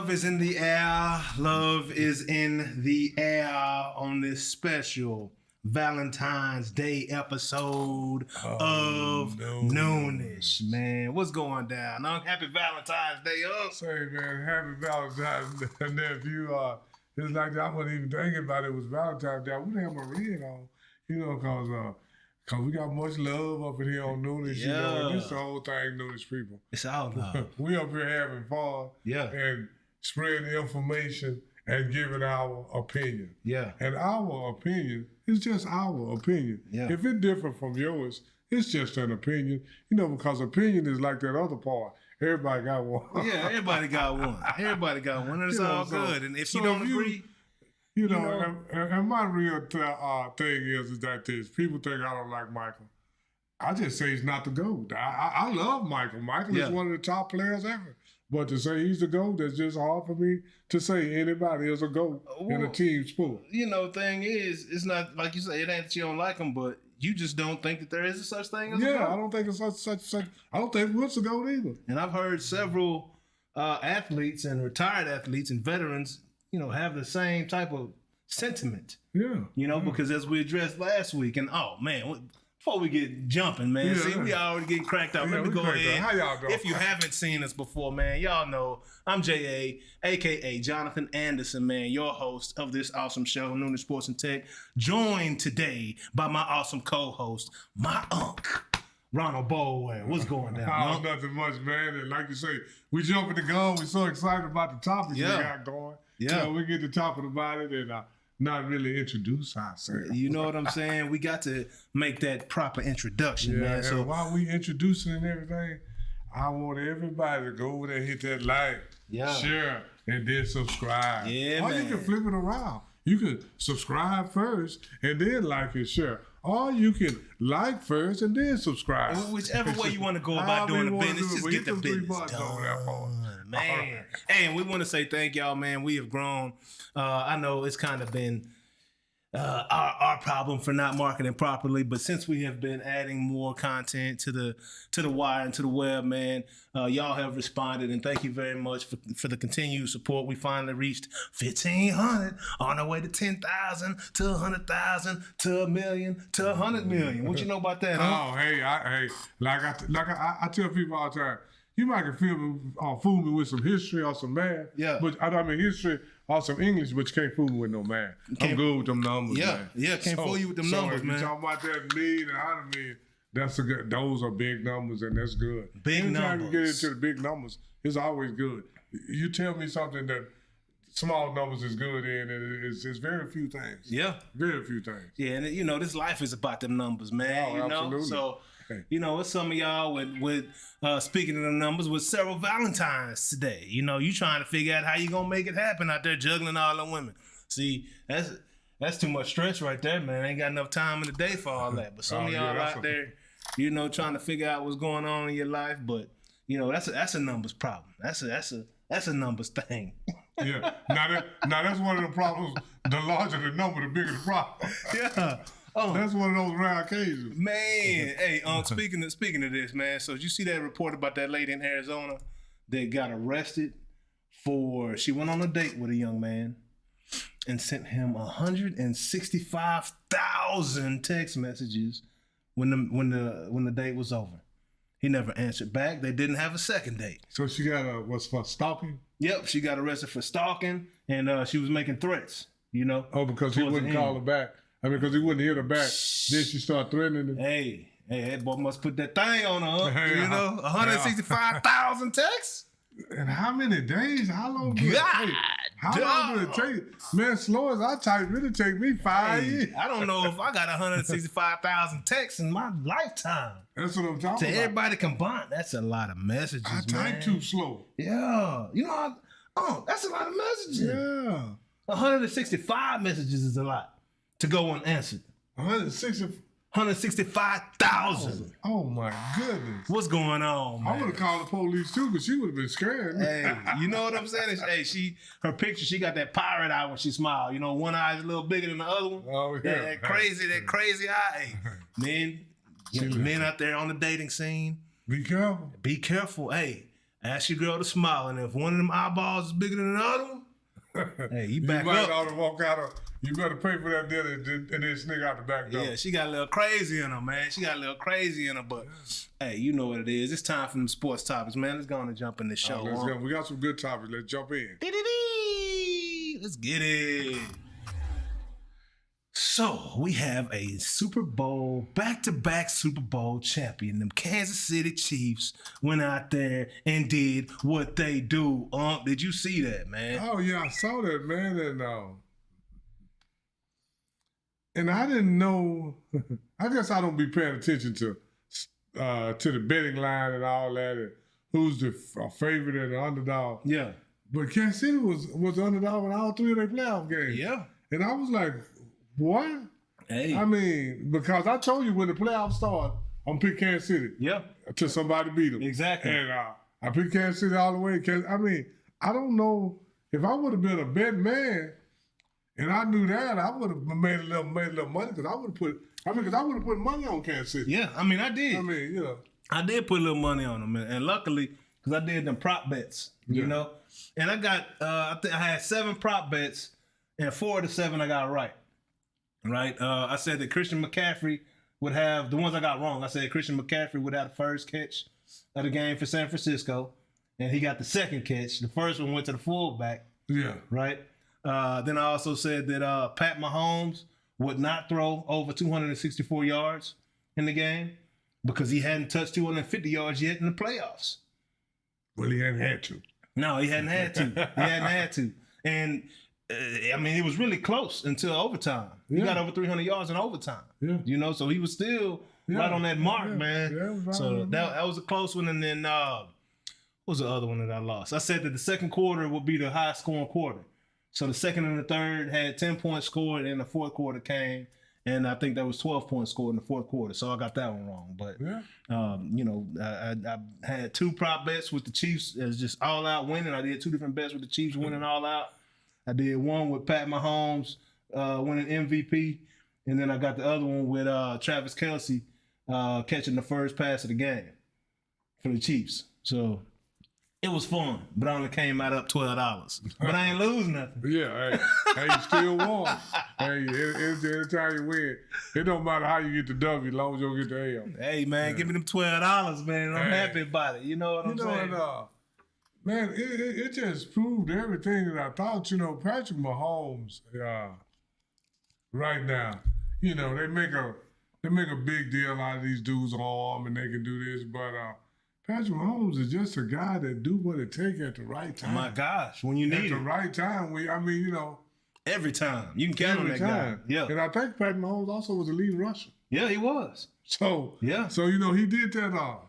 Love is in the air. Love is in the air on this special Valentine's Day episode of Noonish. Man, what's going down? Happy Valentine's Day, Say, man, happy Valentine's Day. Nephew. It's like I wasn't even thinking about it was Valentine's Day. We have my ring on, because we got much love up in here on Noonish. Yeah. This the whole thing, Noonish people. It's all love. We up here having fun. Yeah. And spreading information and giving our opinion. Yeah. And our opinion is just our opinion. Yeah. If it's different from yours, it's just an opinion. Because opinion is like that other part. Everybody got one. Yeah, everybody got one. Everybody got one. And it's all good. And if you don't agree... And my real thing is that this. People think I don't like Michael. I just say he's not the GOAT. I love Michael. Michael is one of the top players ever. But to say he's the GOAT, that's just hard for me to say anybody is a GOAT in a team sport. Thing is, it's not, like you say, it ain't that you don't like him, but you just don't think that there is a such thing as a GOAT. Yeah, I don't think it's such. I don't think Wilt's a GOAT either. And I've heard several athletes and retired athletes and veterans, have the same type of sentiment. Yeah. Because as we addressed last week, and before we get jumping, man, we already getting cracked out. Let me go ahead. How y'all doing? If you haven't seen us before, man, y'all know I'm J.A., a.k.a. Jonathan Anderson, man, your host of this awesome show, Noonish Sports and Tech, joined today by my awesome co-host, my uncle, Ronald Bowell. What's going down? Nothing much, man. And like you say, we jumping the gun. We're so excited about the topics we got going. Yeah. We get to talking about it and not really introduce ourselves. You know what I'm saying? We got to make that proper introduction, man. And so while we introducing and everything, I want everybody to go over there and hit that like, share, and then subscribe. Yeah, or man. You can flip it around. You can subscribe first and then like and share. Or you can like first and then subscribe. Whichever way you want to go about doing the business, just get the business done, man. Hey, and we want to say thank y'all, man. We have grown. I know it's kind of been our problem for not marketing properly, but since we have been adding more content to the wire and to the web, man, y'all have responded, and thank you very much for the continued support. We finally reached 1,500 on our way to 10,000 to 100,000 to 1 million to 100 million. What you know about that? Huh? Oh, hey, I tell people all the time. You might can fool me with some history or some math. Yeah. But I mean history or some English, but you can't fool me with no math. I'm good with them numbers, man. Yeah, can't fool you with them numbers, man. If you're talking about that million and 100 million, those are big numbers and that's good. Anytime you get into the big numbers, it's always good. You tell me something that small numbers is good in, and it's very few things. Yeah. Very few things. Yeah, and this life is about them numbers, man. Absolutely. So it's some of y'all with speaking of the numbers with several Valentines today. You trying to figure out how you gonna make it happen out there juggling all the women. See, that's too much stress right there, man. Ain't got enough time in the day for all that. But some of y'all out there, trying to figure out what's going on in your life. But that's a numbers problem. That's a numbers thing. Yeah. Now that's one of the problems. The larger the number, the bigger the problem. Yeah. Oh, that's one of those rare occasions. Man, hey, speaking of this, man, so did you see that report about that lady in Arizona that got arrested she went on a date with a young man and sent him 165,000 text messages when the date was over. He never answered back. They didn't have a second date. So she got what's for stalking? Yep, she got arrested for stalking, and she was making threats, Oh, because he wouldn't call her back. I mean, because he wouldn't hit her back. Then she started threatening him. Hey, that boy must put that thing on her. 165,000 texts? And how many days? How long? How long did it take? Man, slow as I type, it'll take me 5 years. I don't know if I got 165,000 texts in my lifetime. That's what I'm talking about. To everybody combined, that's a lot of messages, I type too slow. Yeah. That's a lot of messages. Yeah. 165 messages is a lot to go unanswered. 165,000. Oh my goodness. What's going on, man? I would have called the police too, but she would have been scared. Hey, you know what I'm saying? Hey, her picture, she got that pirate eye when she smiled. One eye is a little bigger than the other one. Oh yeah. That crazy eye. Hey, men out there on the dating scene. Be careful. Be careful. Hey, Ask your girl to smile, and if one of them eyeballs is bigger than the other one, hey, you back might up. ought to walk out of. You better pay for that dinner and then sneak out the back door. Yeah, she got a little crazy in her, man. She got a little crazy in her, but hey, you know what it is. It's time for them sports topics, man. Let's go on and jump in this show. Let's go. We got some good topics. Let's jump in. Let's get it. So we have a Super Bowl, back-to-back Super Bowl champion. Them Kansas City Chiefs went out there and did what they do. Did you see that, man? Oh yeah, I saw that, man, and I didn't know. I guess I don't be paying attention to the betting line and all that, and who's the favorite and the underdog. Yeah. But Kansas City was the underdog in all three of their playoff games. Yeah. And I was like, what? Hey. I mean, because I told you when the playoffs start, I'm pick Kansas City. Yeah. Till somebody beat them. Exactly. And I picked Kansas City all the way. I mean, I don't know if I would have been a bet man. And I knew that, I would have made a little money because I would have put money on Kansas City. Yeah, I mean, I did. I mean, you know. I did put a little money on them. And luckily, because I did them prop bets, you know. And I got, I had 7 prop bets, and 4 of the 7 I got right. Right? I said that Christian McCaffrey would have, the ones I got wrong, I said Christian McCaffrey would have the first catch of the game for San Francisco, and he got the second catch. The first one went to the fullback. Yeah. Right? Then I also said that Pat Mahomes would not throw over 264 yards in the game because he hadn't touched 250 yards yet in the playoffs. Well, he hadn't had to. No, he hadn't had to. He hadn't had to. And, I mean, it was really close until overtime. He got over 300 yards in overtime. Yeah. You know, so he was still right on that mark, man. Yeah, right so that was a close one. And then what was the other one that I lost? I said that the second quarter would be the highest scoring quarter. So the second and the third had 10 points scored, and the fourth quarter came, and I think that was 12 points scored in the fourth quarter. So I got that one wrong. But, you know, I had 2 prop bets with the Chiefs as just all out winning. I did 2 different bets with the Chiefs winning all out. I did one with Pat Mahomes winning MVP, and then I got the other one with Travis Kelce catching the first pass of the game for the Chiefs. So it was fun, but I only came out up $12. But I ain't lose nothing. Yeah, hey, you still won. Hey, every time you win, it don't matter how you get the W, as long as you don't get the L. Hey, man, give me them $12, man. I'm happy about it. You know what I'm saying? Man, it just proved everything that I thought. You know, Patrick Mahomes, right now, you know, they make a big deal out of these dudes' arm and they can do this, but Patrick Mahomes is just a guy that do what it take at the right time. Oh my gosh, when you need it. At the right time. I mean, you know. Every time. You can count on that guy. Yeah. And I think Patrick Mahomes also was a lead rusher. Yeah, he was. So, So, you know, he did that.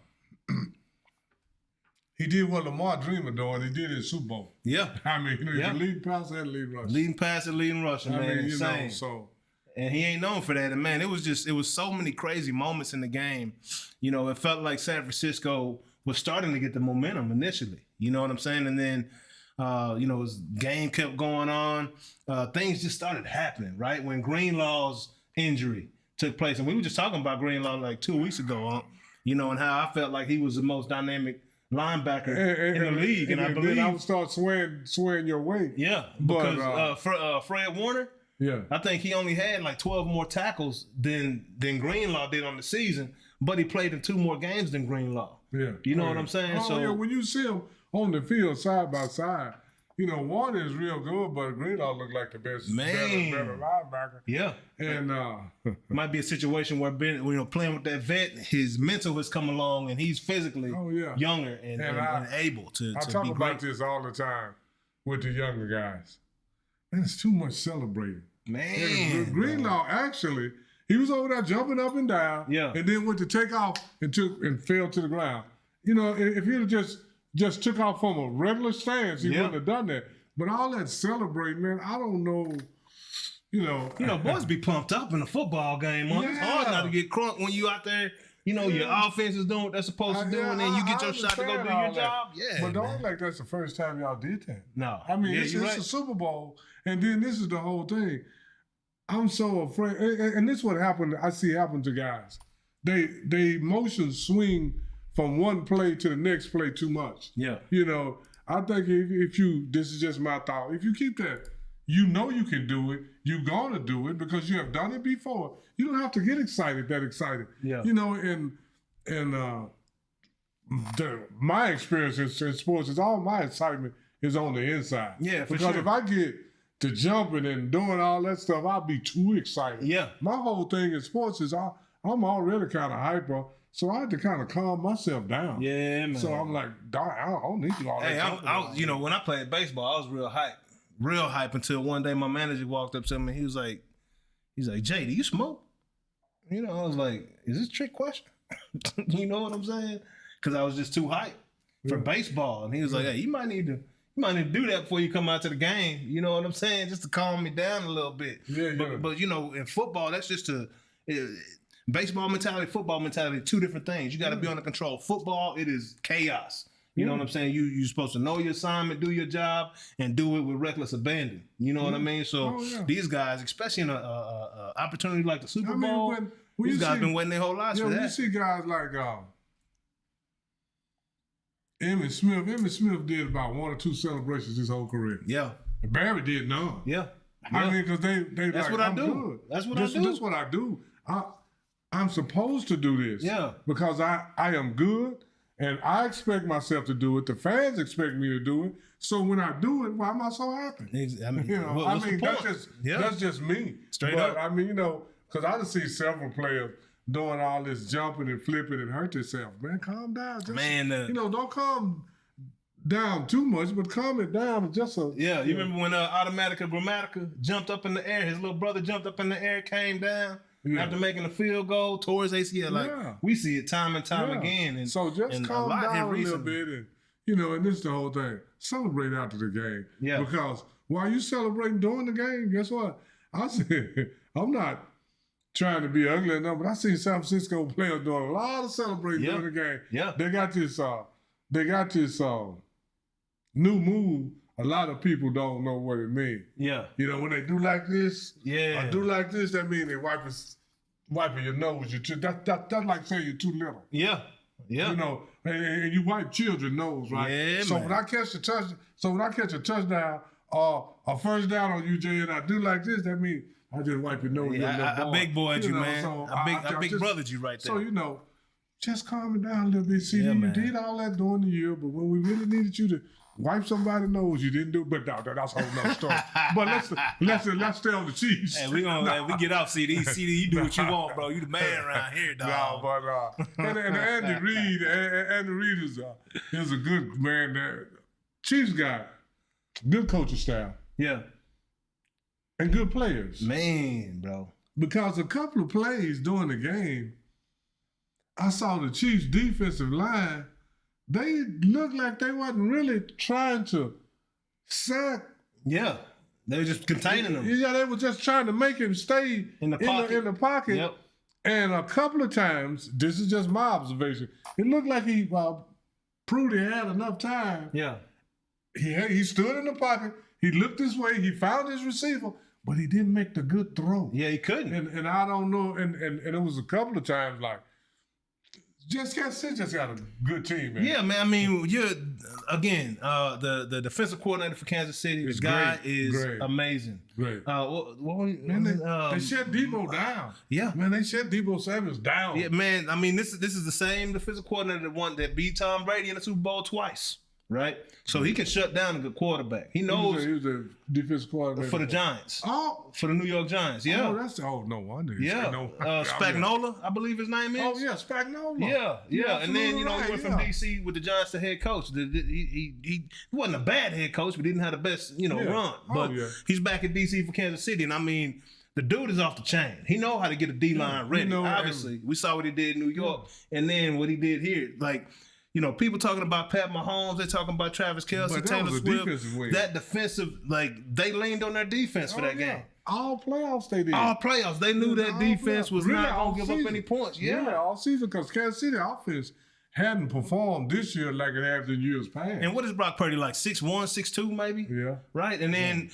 He did what Lamar Dreamer doing. He did it in Super Bowl. Yeah. I mean, you know, the leading passer and leading rusher. Leading passer, leading rusher, man. I mean, you Same. know, so. And he ain't known for that. And, man, it was so many crazy moments in the game. You know, it felt like San Francisco was starting to get the momentum initially. You know what I'm saying? And then, you know, as game kept going on, things just started happening, right? When Greenlaw's injury took place. And we were just talking about Greenlaw like 2 weeks ago, you know, and how I felt like he was the most dynamic linebacker in the league. And I believe I would start swearing your way. Yeah, because Fred Warner, I think he only had like 12 more tackles than Greenlaw did on the season, but he played in 2 more games than Greenlaw. Yeah. You know what I'm saying? Oh, yeah, when you see them on the field side by side, you know, Warner is real good, but Greenlaw looked like the best, better linebacker. Yeah. And might be a situation where Ben, you know, playing with that vet, his mental has come along and he's physically younger and able to I talk be about great. this all the time with the younger guys. Man, it's too much celebrating. Man. Greenlaw actually, he was over there jumping up and down. Yeah. And then went to take off and fell to the ground. You know, if he'd have just took off from a regular stance, he wouldn't have done that. But all that celebrating, man, I don't know. You know, boys be pumped up in a football game. It's hard not to get crunk when you out there. You know, your offense is doing what they're supposed to do, and then you get your shot to go do your job. Yeah, but don't like that's the first time y'all did that. No. I mean, it's a Super Bowl, and then this is the whole thing. I'm so afraid, and this is what happened. I see happen to guys. They motion swing from one play to the next play too much. Yeah. You know, I think if you, this is just my thought, if you keep that, you know you can do it, you're going to do it because you have done it before. You don't have to get that excited. Yeah. You know, my experience in sports is all my excitement is on the inside. Yeah, for because sure. if I get to jumping and doing all that stuff, I'll be too excited. Yeah. My whole thing in sports is I'm already kind of hyper, so I had to kind of calm myself down. Yeah, man. So I'm like, I don't need to do all that. Hey, you know, when I played baseball, I was real hype until one day my manager walked up to me. He was like, Jay, do you smoke? You know, I was like, is this a trick question? You know what I'm saying? Because I was just too hype for baseball. And he was like, hey, you might need to do that before you come out to the game. You know what I'm saying? Just to calm me down a little bit. Yeah. But you know, in football, that's just baseball mentality, football mentality, two different things. You got to be under control. Football, it is chaos. You know what I'm saying? You're supposed to know your assignment, do your job, and do it with reckless abandon. You know what I mean? So these guys, especially in a opportunity like the Super Bowl, these guys been waiting their whole lives for that. You see guys like Emmitt Smith. Emmitt Smith did about 1 or 2 celebrations his whole career. Yeah. And Barry did none. Yeah. I mean, because they That's like, what I I'm do. good. That's what I do. That's what I do. I'm supposed to do this. Yeah. Because I am good. And I expect myself to do it. The fans expect me to do it. So when I do it, why am I so happy? I mean, you know, that's just me. Straight up. I mean, you know, because I just see several players doing all this jumping and flipping and hurt themselves. Man, calm down. Just, you know, don't calm down too much, but calm it down. Just a you remember when Automatica Grammatica jumped up in the air? His little brother jumped up in the air, came down. After making a field goal towards ACL, we see it time and time again. And so just calm down a little bit, and you know, and this is the whole thing. Celebrate after the game, because while you celebrating during the game, guess what? I said I'm not trying to be ugly enough, but I seen San Francisco players doing a lot of celebrating during the game. Yeah, they got this new move. A lot of people don't know what it means. Yeah. You know, when they do like this, or do like this, that means they wiping your nose, your chin. That's like saying you're too little. Yeah. Yeah. You know, and you wipe children's nose, right? Yeah, so when I catch a touchdown or a first down on you, Jay, and I do like this, that means I just wipe your nose. I big boyed you, man. So I big brothered you right there. So, you know, just calm it down a little bit. See, you did all that during the year, but when we really needed you to wipe somebody's nose, you didn't do it. But that's a whole nother story. But let's stay on the Chiefs. Hey, we get off CD. CD, you do what you want, bro. You the man around here, dog. No, but and Andy Reid is a good man. Chiefs guy, good coaching staff. Yeah. And good players. Man, bro. Because a couple of plays during the game, I saw the Chiefs defensive line. They looked like they wasn't really trying to sack. Yeah, they were just containing him. Yeah, they were just trying to make him stay in the pocket. Yep. And a couple of times, this is just my observation, it looked like he proved he had enough time. Yeah. He stood in the pocket. He looked this way. He found his receiver, but he didn't make the good throw. Yeah, he couldn't. And I don't know. And it was a couple of times like, Kansas City just got a good team, man. Yeah, man. I mean, the defensive coordinator for Kansas City, this guy is amazing. Great. They shut Debo down. Yeah, man. They shut Debo Samuels down. Yeah, man. I mean, this is the same defensive coordinator that beat Tom Brady in the Super Bowl twice. Right? So he can shut down a good quarterback. He knows. He was a defensive coordinator for the Giants. Oh. For the New York Giants. Yeah. No wonder. Yeah. Spagnuolo, I believe his name is. Oh, yeah, Spagnuolo. Yeah. And then, he went from D.C. with the Giants to head coach. He wasn't a bad head coach, but didn't have the best, run. But he's back at D.C. for Kansas City. And I mean, the dude is off the chain. He know how to get a D-line ready. Obviously, we saw what he did in New York. And then what he did here. Like, people talking about Pat Mahomes, they're talking about Travis Kelce, Taylor Swift. That defensive, they leaned on their defense for that game. All playoffs they did. All playoffs. They knew that defense was not going to give up any points. Yeah. All season, because Kansas City offense hadn't performed this year like it has in years past. And what is Brock Purdy like? 6'1", 6'2", maybe? Yeah. Right? And then,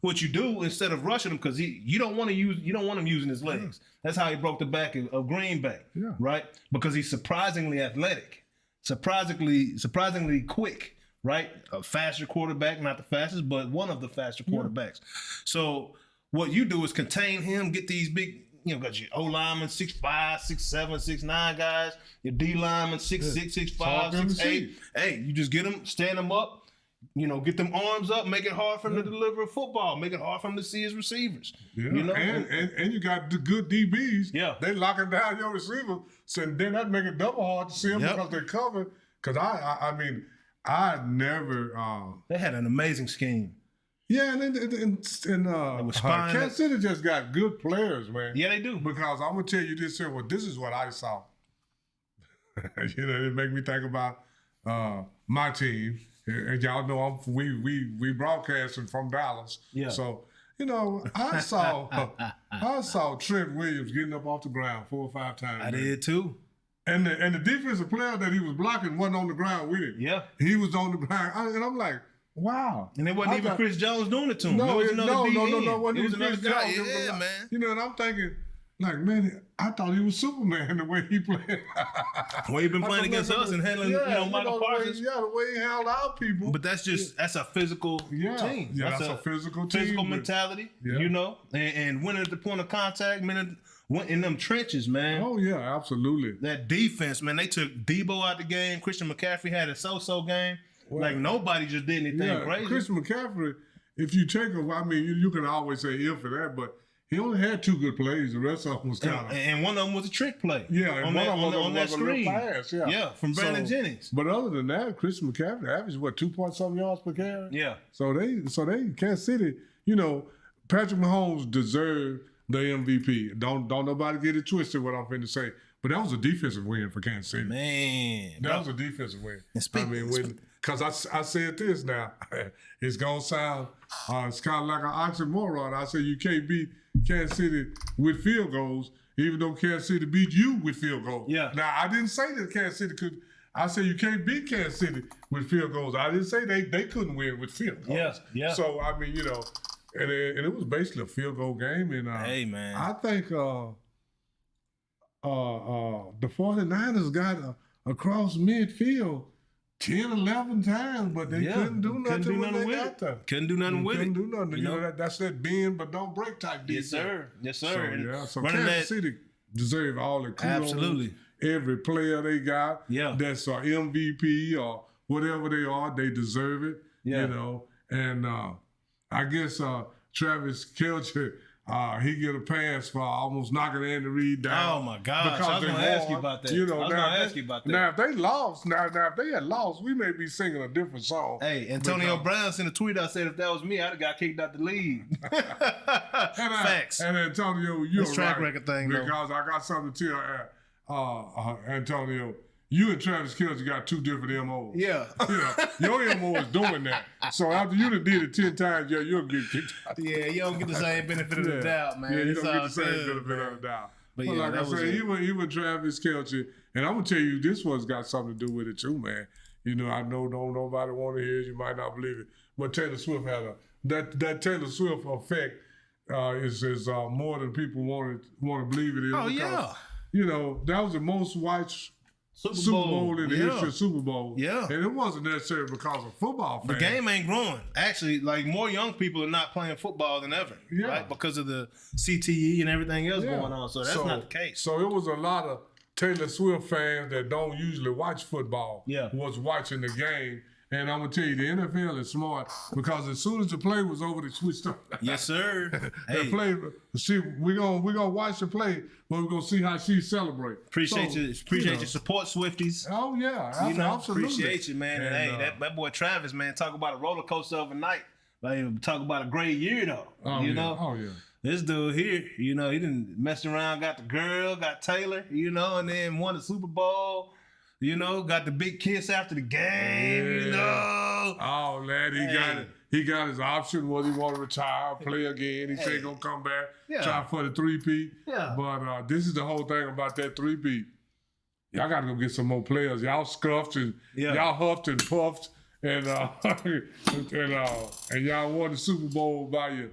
what you do instead of rushing him, because you don't want him using his legs. That's how he broke the back of Green Bay. Yeah. Right? Because he's surprisingly athletic, surprisingly quick, right? A faster quarterback, not the fastest, but one of the faster quarterbacks. So what you do is contain him, get these big, got your O lineman 6'5", 6'7", 6'9" guys, your D lineman 6'6", 6'5", 6'8". Hey, you just get them, stand them up, get them arms up, make it hard for him to deliver a football, make it hard for him to see his receivers. Yeah. And you got the good DBs. Yeah. They locking down your receiver, so then that make it double hard to see them because they cover. Because I never. They had an amazing scheme. Yeah, and Kansas City just got good players, man. Yeah, they do. Because I'm gonna tell you this here. Well, this is what I saw. It make me think about my team. And y'all know we broadcasting from Dallas. Yeah. So I saw Trent Williams getting up off the ground 4 or 5 times. I did too. And the defensive player that he was blocking wasn't on the ground with him. Yeah. He was on the ground, and I'm like, wow. And it wasn't even Chris Jones doing it to him. No, it wasn't even Chris Jones. Yeah, man. And I'm thinking, like, man, I thought he was Superman the way he played. Well, he been playing against us and handling, Michael Parsons. The way he held our people. But that's a physical team. Yeah, that's a physical team. Physical mentality, and winning at the point of contact, in them trenches, man. Oh, yeah, absolutely. That defense, man, they took Debo out the game. Christian McCaffrey had a so-so game. Well, like, nobody just did anything crazy. Christian McCaffrey, if you take him, you can always say if for that, but he only had 2 good plays. The rest of them was kind of... And one of them was a trick play. Yeah, and on that screen. Pass, yeah, from Brandon Jennings. But other than that, Christian McCaffrey averaged, 2-point-something yards per carry? Yeah. So they Kansas City, Patrick Mahomes deserved the MVP. Don't nobody get it twisted what I'm finna say. But that was a defensive win for Kansas City. Man. That was a defensive win. Because I said this now, it's going to sound, it's kind of like an oxymoron. I say you can't beat Kansas City with field goals, even though Kansas City beat you with field goals. Yeah. Now, I didn't say that Kansas City could. I said you can't beat Kansas City with field goals. I didn't say they couldn't win with field goals. Yeah. So, and it was basically a field goal game. And hey, man. I think the 49ers got across midfield 10, 11 times, but they couldn't do nothing when they got there. Couldn't do nothing with it. Couldn't do nothing. That's that bend but don't break type defense. Yes, sir. So Kansas City deserve all the kudos. Absolutely. Every player they got that's an MVP or whatever they are, they deserve it. Yeah. And I guess Travis Kelce, he get a pass for almost knocking Andy Reid down. Oh my gosh! I was going to ask you about that. Now if they lost, now if they had lost, we may be singing a different song. Hey, Antonio Brown sent a tweet. I said if that was me, I'd have got kicked out the league. Facts. And Antonio, you're right. Track record thing, because I got something to tell Antonio. You and Travis Kelce got 2 different MOs. Yeah. Your MO is doing that. So after you done did it 10 times, you'll get kicked out. Yeah, you don't get the same benefit of the doubt, man. Yeah, you don't get the same benefit of the doubt. But like I said, even Travis Kelce, and I'm going to tell you, this one's got something to do with it too, man. I know nobody want to hear it. You might not believe it. But Taylor Swift had that Taylor Swift effect is more than people want to believe it is. Oh, because, that was the most watched Super Bowl in the history of Super Bowl. Yeah. And it wasn't necessarily because of football fans. The game ain't growing. Actually, like, more young people are not playing football than ever. Yeah. Right? Because of the CTE and everything else going on. So that's not the case. So it was a lot of Taylor Swift fans that don't usually watch football was watching the game. And I'm going to tell you, the NFL is smart because as soon as the play was over, they switched up. Yes, sir. Hey. We're gonna watch the play, but we're going to see how she celebrates. Appreciate your support, Swifties. Oh, yeah. Absolutely. Appreciate you, man. And hey, that boy Travis, man, talk about a roller coaster of a night. Like, talk about a great year, though. Oh, yeah. This dude here, he didn't mess around, got the girl, got Taylor, and then won the Super Bowl. Got the big kiss after the game, Oh, lad, he got his option whether he want to retire, play again. He said he going to come back, try for the 3-peat. Yeah. But this is the whole thing about that 3-peat. y'all got to go get some more players. Y'all scuffed and y'all huffed and puffed and and y'all won the Super Bowl by your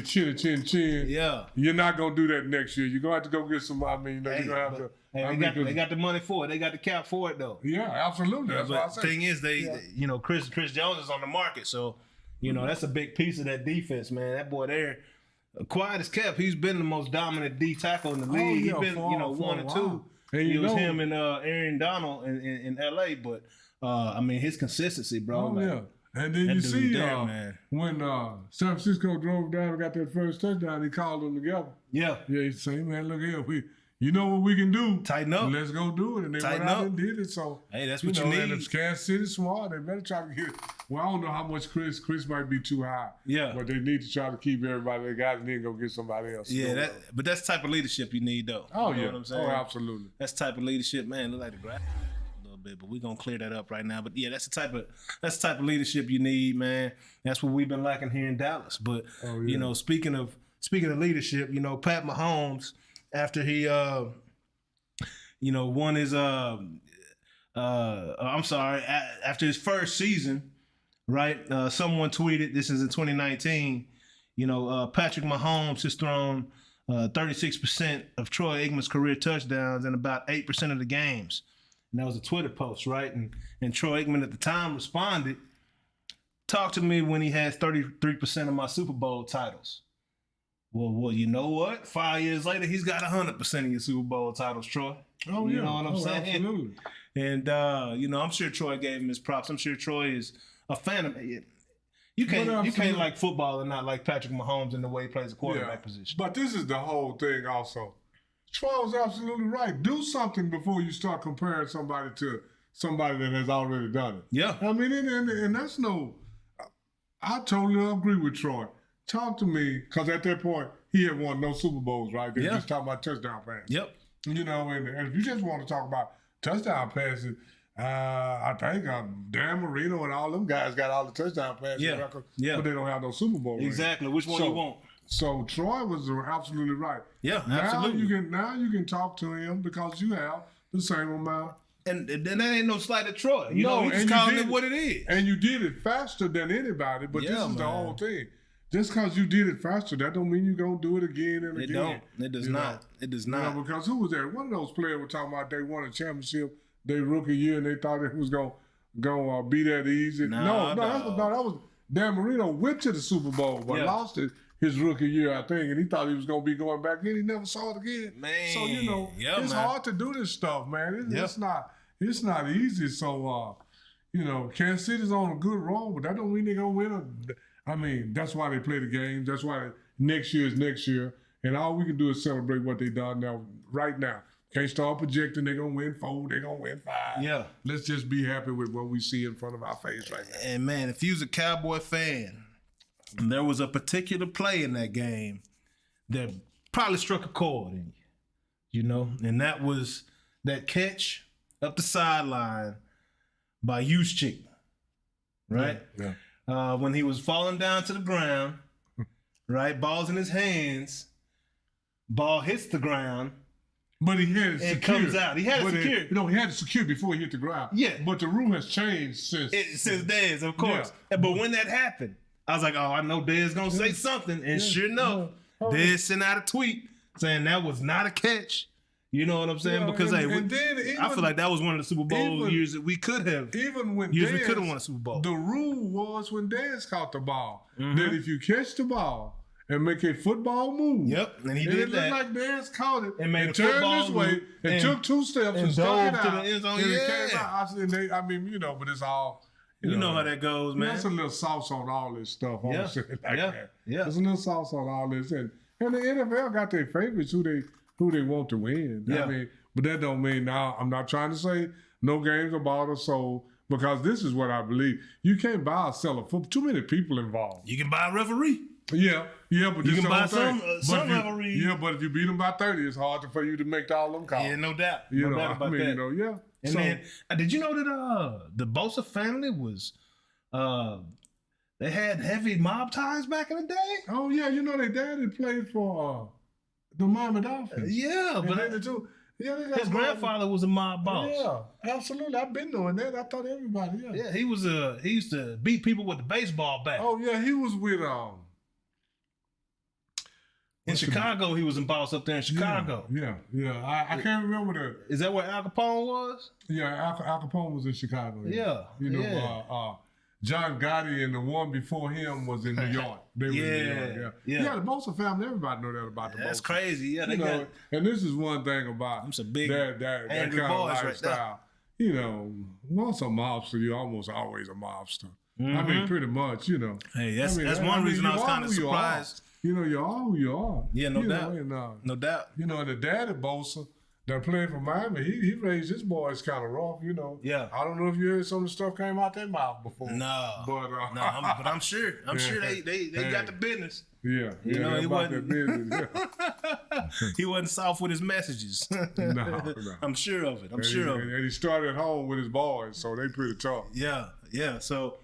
chin. Yeah. You're not gonna do that next year. You're gonna have to go get some. I mean, you're gonna have to. They got the money for it. They got the cap for it though. Yeah, absolutely. That's what I say. The thing is, Chris Jones is on the market, so that's a big piece of that defense, man. That boy there, quiet as kept. He's been the most dominant D tackle in the league. He's been 1 and 2. It was him and Aaron Donald in LA, but I mean his consistency, bro. Yeah. And then you see when San Francisco drove down and got that first touchdown, he called them together. Yeah. Yeah, he said, man, look here, you know what we can do. Tighten up. Let's go do it. And they went out and did it. So hey, that's what you need. And if Kansas City's smart, they better try to get it. Well, I don't know how much Chris might be too high. Yeah. But they need to try to keep everybody they got and then go get somebody else. Yeah, but that's the type of leadership you need though. Oh, you know yeah. what I'm saying? Oh, absolutely. That's the type of leadership, man. Look like the grass a little bit, but we're gonna clear that up right now. But yeah, that's the type of leadership you need, man. That's what we've been lacking here in Dallas. But speaking of leadership, Pat Mahomes, after he won his after his first season, right? Someone tweeted, this is in 2019, Patrick Mahomes has thrown 36% of Troy Aikman's career touchdowns in about 8% of the games. And that was a Twitter post, right? And Troy Aikman at the time responded, talk to me when he has 33% of my Super Bowl titles. Well, you know what? 5 years later, he's got 100% of your Super Bowl titles, Troy. Oh, yeah. You know what I'm saying? Absolutely. And, I'm sure Troy gave him his props. I'm sure Troy is a fan of it. You can't like football and not like Patrick Mahomes in the way he plays the quarterback position. But this is the whole thing also. Troy was absolutely right. Do something before you start comparing somebody to somebody that has already done it. Yeah. I mean, and that's I totally agree with Troy. Talk to me, because at that point, he had won no Super Bowls, right? They just talking about touchdown passes. Yep. And if you just want to talk about touchdown passes, I think Dan Marino and all them guys got all the touchdown passes records, but they don't have no Super Bowl. Exactly. Which one you want? So Troy was absolutely right. Yeah, absolutely. Now you can talk to him because you have the same amount. And that ain't no slight at Troy. He's just calling it what it is. And you did it faster than anybody, but this is the whole thing. Just because you did it faster, that don't mean you're going to do it again and again. It does not. It does not. Because who was that? One of those players were talking about they won a championship their rookie year and they thought it was going to be that easy. No, that was Dan Marino went to the Super Bowl but lost it his rookie year, I think, and he thought he was going to be going back in. He never saw it again. Man. So, it's hard to do this stuff, man. It's not easy. So, Kansas City's on a good roll, but that don't mean they're going to win that's why they play the game. That's why next year is next year. And all we can do is celebrate what they done right now. Can't start projecting they're going to win 4, they're going to win 5. Yeah. Let's just be happy with what we see in front of our face right now. And, man, if you was a Cowboy fan, there was a particular play in that game that probably struck a chord in you, and that was that catch up the sideline by Juszczyk, right? Yeah. When he was falling down to the ground, right? Ball's in his hands. Ball hits the ground. But he had it secured. It comes out. He had it secured. He had it secured before he hit the ground. Yeah. But the rule has changed since Dez, of course. Yeah. But when that happened, I was like, I know Dez going to say something. And sure enough, Dez sent out a tweet saying that was not a catch. You know what I'm saying? Because I feel like that was one of the Super Bowl years that we could have. Even when we could have won a Super Bowl. The rule was when Dez caught the ball that if you catch the ball and make a football move, and he did that. It looked like Dez caught it and made a turned football this way and took 2 steps and stuck it out to the end zone. But it's all. You know how that goes, man. There's a little sauce on all this stuff. Yeah. There's a little sauce on all this, and the NFL got their favorites who they want to win. Yeah. But that don't mean now. I'm not trying to say no games are bought or sold, because this is what I believe. You can't buy or sell a football. Too many people involved. You can buy a referee. Yeah, but you can buy some referees. Yeah, but if you beat them by 30, it's hard for you to make all them calls. Yeah, no doubt. No doubt about that. And then, did you know that the Bosa family was, they had heavy mob ties back in the day? Oh yeah, their daddy played for the Miami Dolphins. Yeah, but Yeah, they got His grandfather was a mob boss. Yeah, absolutely. I've been doing that. I thought everybody. Yeah, he used to beat people with the baseball bat. Oh yeah, he was with in Chicago, he was in boss up there in Chicago. Yeah. I can't remember the. Is that where Al Capone was? Yeah, Al Capone was in Chicago. Yeah. You know, John Gotti and the one before him was in New York. They were in New York. Yeah, the Bosa family, everybody know that about the Bosa. That's crazy. Yeah, they got. And this is one thing about some big that kind of lifestyle. Right, you know, once a mobster, you're almost always a mobster. Mm-hmm. I mean, pretty much, you know. Hey, that's one reason I was kind of surprised. You know, you're all who you are. Yeah, no doubt. No doubt. You know, and the daddy Bosa that played for Miami, he raised his boys kind of rough, you know. Yeah. I don't know if you heard some of the stuff came out their mouth before. No. But I'm sure. I'm sure they got the business. Yeah. You know, he wasn't business. he wasn't soft with his messages. No. I'm sure of it. And he started at home with his boys, so they pretty tough. Yeah. So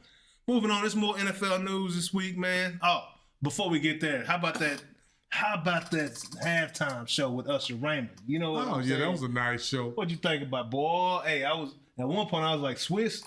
moving on, there's more NFL news this week, man. Oh, before we get there, how about that halftime show with Usher Raymond? You know what I'm saying? That was a nice show. What'd you think about, boy? Hey, at one point I was like, Swiss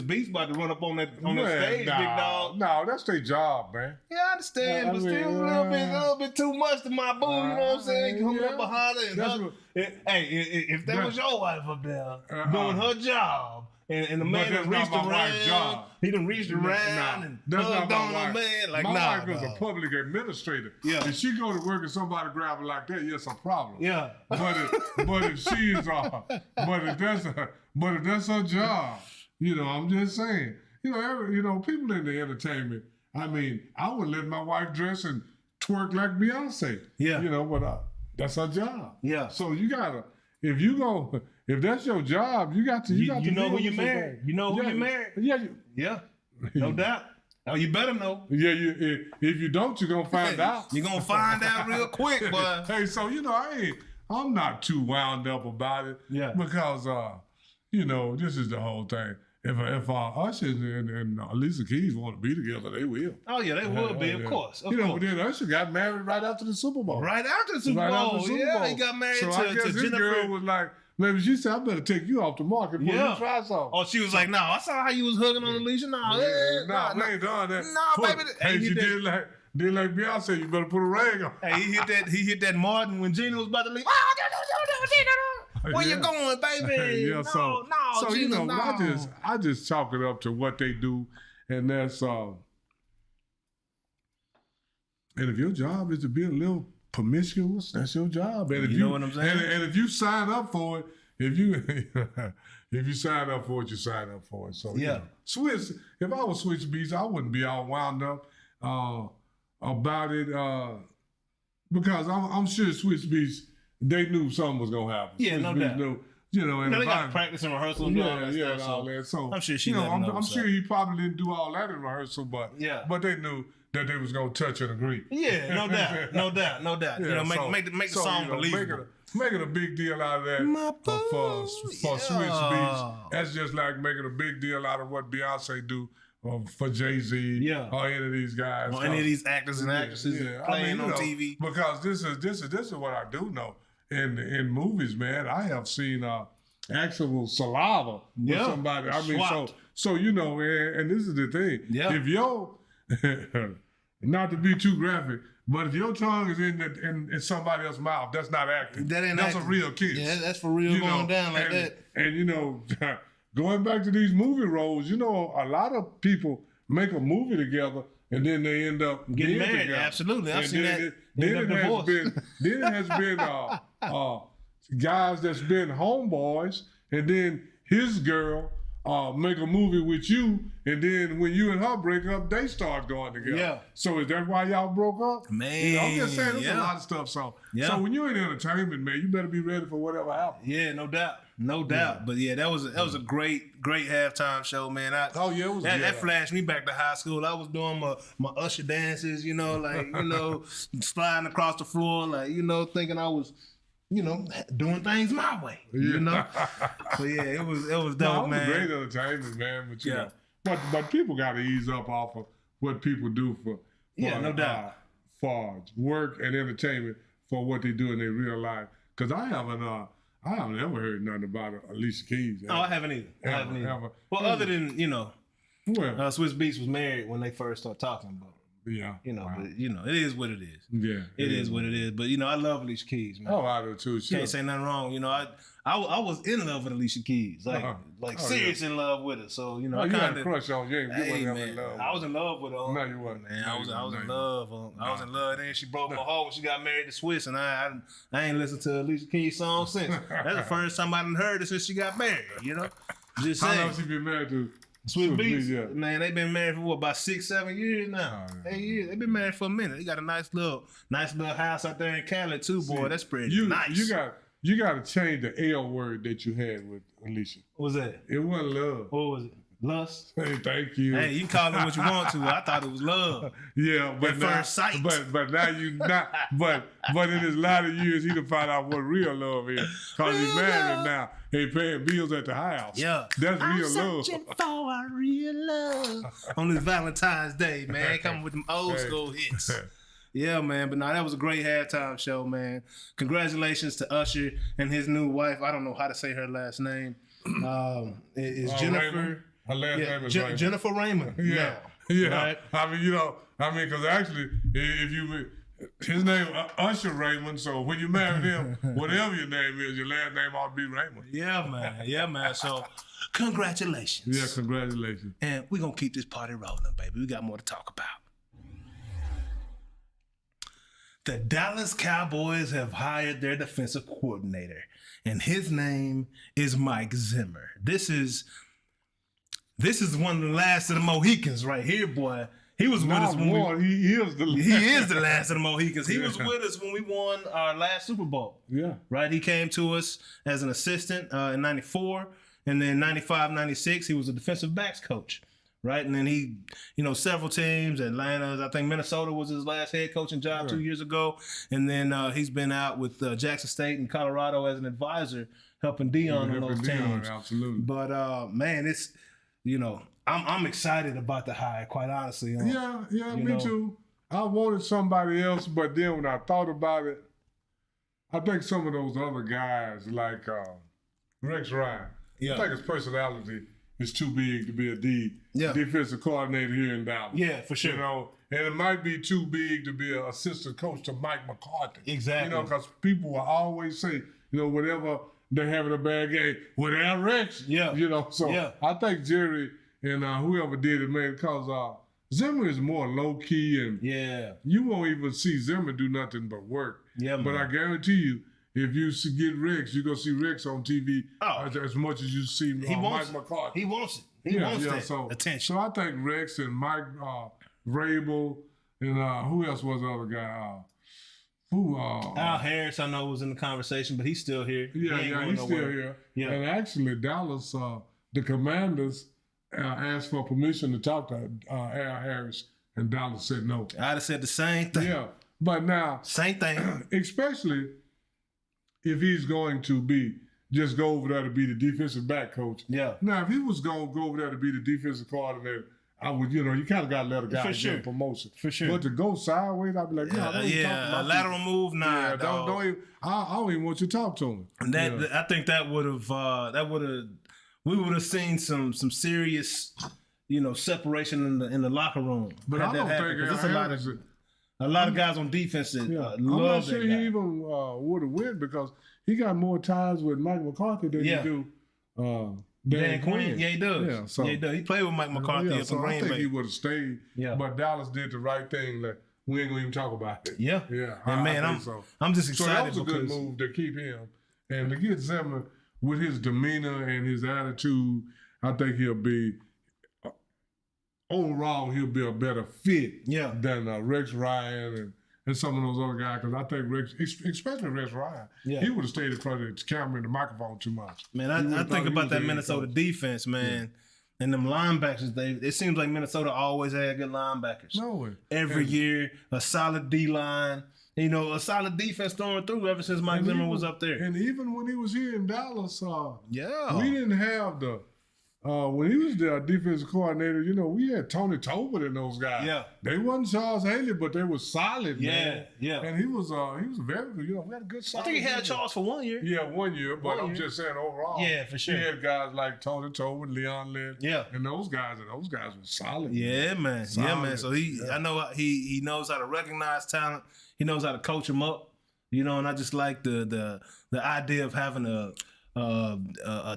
Beats about to run up on that stage, big dog. No, that's their job, man. Yeah, I understand, but still a little bit too much to my boo, you know what I'm saying? Coming up behind her if that was your wife up there doing her job, and the man done reached around. He done reached around and hugged on the man. Like, my wife is a public administrator. Yeah. If she go to work and somebody grab her like that, it's a problem. Yeah. But if she's but if that's her job, you know, I'm just saying. You know, people in the entertainment. I mean, I would let my wife dress and twerk like Beyonce. Yeah. You know, but that's her job. Yeah. So you gotta. If that's your job, you got to. You know who you married. You know who you married. Yeah. No doubt. Oh, you better know. Yeah. If you don't, you're gonna find out. You're gonna find out real quick, boy. Hey, so you know, I'm not too wound up about it. Yeah. Because you know, this is the whole thing. If Usher and Alicia Keys want to be together, they will. Oh yeah, they will be, of course. You know, but then Usher got married right after the Super Bowl. Right after the Super Bowl. He got married to I guess Jennifer. This girl was like, maybe she said, I better take you off the market before you try something. Oh, she was like, no, I saw how you was hugging on Alicia. No, we ain't done that. No, baby. Hey, she did like Beyonce, you better put a rag on. Hey, he hit that Martin when Gina was about to leave. Where you going, baby? So Gina, you know, I just chalk it up to what they do, and that's and if your job is to be a little promiscuous, that's your job. And if you know what I'm saying? And if you sign up for it, if you sign up for it, you sign up for it. So yeah, Swiss. If I was Swiss Beats, I wouldn't be all wound up about it because I'm sure Swiss Beats. They knew something was gonna happen. Yeah, no doubt. You know, and they got practice and rehearsal and all that. So I'm sure she. I'm sure he probably didn't do all that in rehearsal, but they knew that they was gonna touch and agree. Yeah, no doubt. Yeah, you know, make the song believable. Making a big deal out of that for Swiss Beats. That's just like making a big deal out of what Beyonce do. For Jay-Z, or any of these guys, or any of these actors and actresses playing on TV. Because this is what I do know. In movies, man, I have seen actual saliva with somebody. I mean, so you know, and this is the thing. Yeah. If your not to be too graphic, but if your tongue is in somebody else's mouth, that's not acting. That's a real kiss. Yeah, that's for real going down like that. And you know. Going back to these movie roles, you know, a lot of people make a movie together and then they end up getting married. Together. Absolutely, I've seen that. Then it has been guys that's been homeboys, and then his girl make a movie with you, and then when you and her break up, they start going together. Yeah. So is that why y'all broke up? Man, you know, I'm just saying, there's a lot of stuff. So when you're in entertainment, man, you better be ready for whatever happens. Yeah, no doubt. But yeah, that was a great halftime show, man. That flashed me back to high school. I was doing my Usher dances, you know, like, you know, sliding across the floor, like, you know, thinking I was, you know, doing things my way, you know. So yeah, it was dope, man. It was great entertainment, man. But you know, but people got to ease up off of what people do for no doubt, for work and entertainment for what they do in their real life. Because I I haven't ever heard nothing about Alicia Keys. No, I haven't either. Ever. Well, other than, Well, Swiss Beats was married when they first started talking, but yeah. But, it is what it is. Yeah. It is what it is. But, I love Alicia Keys, man. Oh, I do too. Can't say nothing wrong. I was in love with Alicia Keys. Serious in love with her. So, you had a crush on you. Hey, man, I was in love with her. No, you wasn't. Man, I was in love. I was in love. Then she broke my heart when she got married to Swiss, and I ain't listened to Alicia Keys song since. That's the first time I done heard her since she got married, Just saying. How long she been married to? Swiss Beats, man, they been married for about 6-7 years now. 8 years. They been married for a minute. They got a nice little house out there in Cali too, boy. That's pretty nice. You got to change the L word that you had with Alicia. What was that? It wasn't love. What was it? Lust? Hey, thank you. Hey, you can call it what you want to. I thought it was love. Yeah, but at first sight. But now you not. But in his latter years, he done find out what real love is. Cause he's married now. He paying bills at the house. Yeah, that's real love. I'm searching for a real love on this Valentine's Day, man. Coming with them old school hits. Yeah, man. But that was a great halftime show, man. Congratulations to Usher and his new wife. I don't know how to say her last name. It's Jennifer. Raymond. Her last name is Raymond. Jennifer Raymond. Yeah. Right? Because actually, if you his name Usher Raymond, so when you marry him, whatever your name is, your last name ought to be Raymond. Yeah, man. So, congratulations. Yeah, congratulations. And we're going to keep this party rolling, baby. We got more to talk about. The Dallas Cowboys have hired their defensive coordinator, and his name is Mike Zimmer. This is one of the last of the Mohicans right here, boy. He was with us when he is the last. He is the last of the Mohicans. He was with us when we won our last Super Bowl. Yeah. Right? He came to us as an assistant in 94, and then 95, 96, he was a defensive backs coach. Right? And then he, several teams, Atlanta, I think Minnesota was his last head coaching job 2 years ago. And then he's been out with Jackson State and Colorado as an advisor, helping Dion on those teams. Absolutely. But, man, it's, I'm excited about the hire, quite honestly. Yeah, me too. I wanted somebody else, but then when I thought about it, I think some of those other guys, like Rex Ryan, I think his personality is too big to be a defensive coordinator here in Dallas. Yeah, for sure. And it might be too big to be an assistant coach to Mike McCarthy. Exactly. Because people will always say, whatever they're having a bad game, without Rex. Yeah. So I think Jerry and whoever did it, man, because Zimmer is more low key and you won't even see Zimmer do nothing but work. Yeah, but I guarantee you, if you get Rex, you're going to see Rex on TV as much as you see Mike McCarthy. He wants it. He wants that attention. So I think Rex and Mike Vrabel and who else was the other guy? Al Harris, I know, was in the conversation, but he's still here. Yeah, he's still here. Yeah. And actually, Dallas, the Commanders asked for permission to talk to Al Harris, and Dallas said no. I'd have said the same thing. Yeah, but now... Same thing. Especially if he's going to just go over there to be the defensive back coach. Yeah. Now, if he was going to go over there to be the defensive coordinator, I would, you kind of got to let a guy get a promotion. For sure. But to go sideways, I'd be like, a lateral move, nah. Yeah, I don't even want you to talk to him. And I think that would have, we would have seen some serious, separation in the locker room. But I don't think a lot of guys on defense that love I'm not sure that guy. He even would have won because he got more ties with Mike McCarthy than he do Dan Quinn. Yeah, he does. Yeah, so, he does. He played with Mike McCarthy up in Green Bay. I think he would have stayed. Yeah. But Dallas did the right thing. Like, we ain't going to even talk about it. Yeah. Yeah. And man, I'm just excited. So that was a good move to keep him. And to get Zimmer with his demeanor and his attitude, I think he'll be a better fit than Rex Ryan and some of those other guys. Because I think especially Rex Ryan, he would have stayed in front of the camera and the microphone too much. Man, I think about that Minnesota defense, man. And them linebackers, it seems like Minnesota always had good linebackers. No way. Every year, a solid D-line. A solid defense throwing through ever since Mike Zimmer was up there. And even when he was here in Dallas, we didn't have when he was the defensive coordinator, you know, we had Tony Tobin and those guys. Yeah. They wasn't Charles Haley, but they were solid, man. Yeah. And he was very good. You know, we had a good solid. I think he had Charles for 1 year. Yeah, 1 year, but I'm just saying overall. Yeah, for sure. He had guys like Tony Tobin, Leon Lynn. Yeah. And those guys were solid. Yeah, man. Solid. Yeah, man. So I know he knows how to recognize talent. He knows how to coach them up. You know, and I just like the idea of having a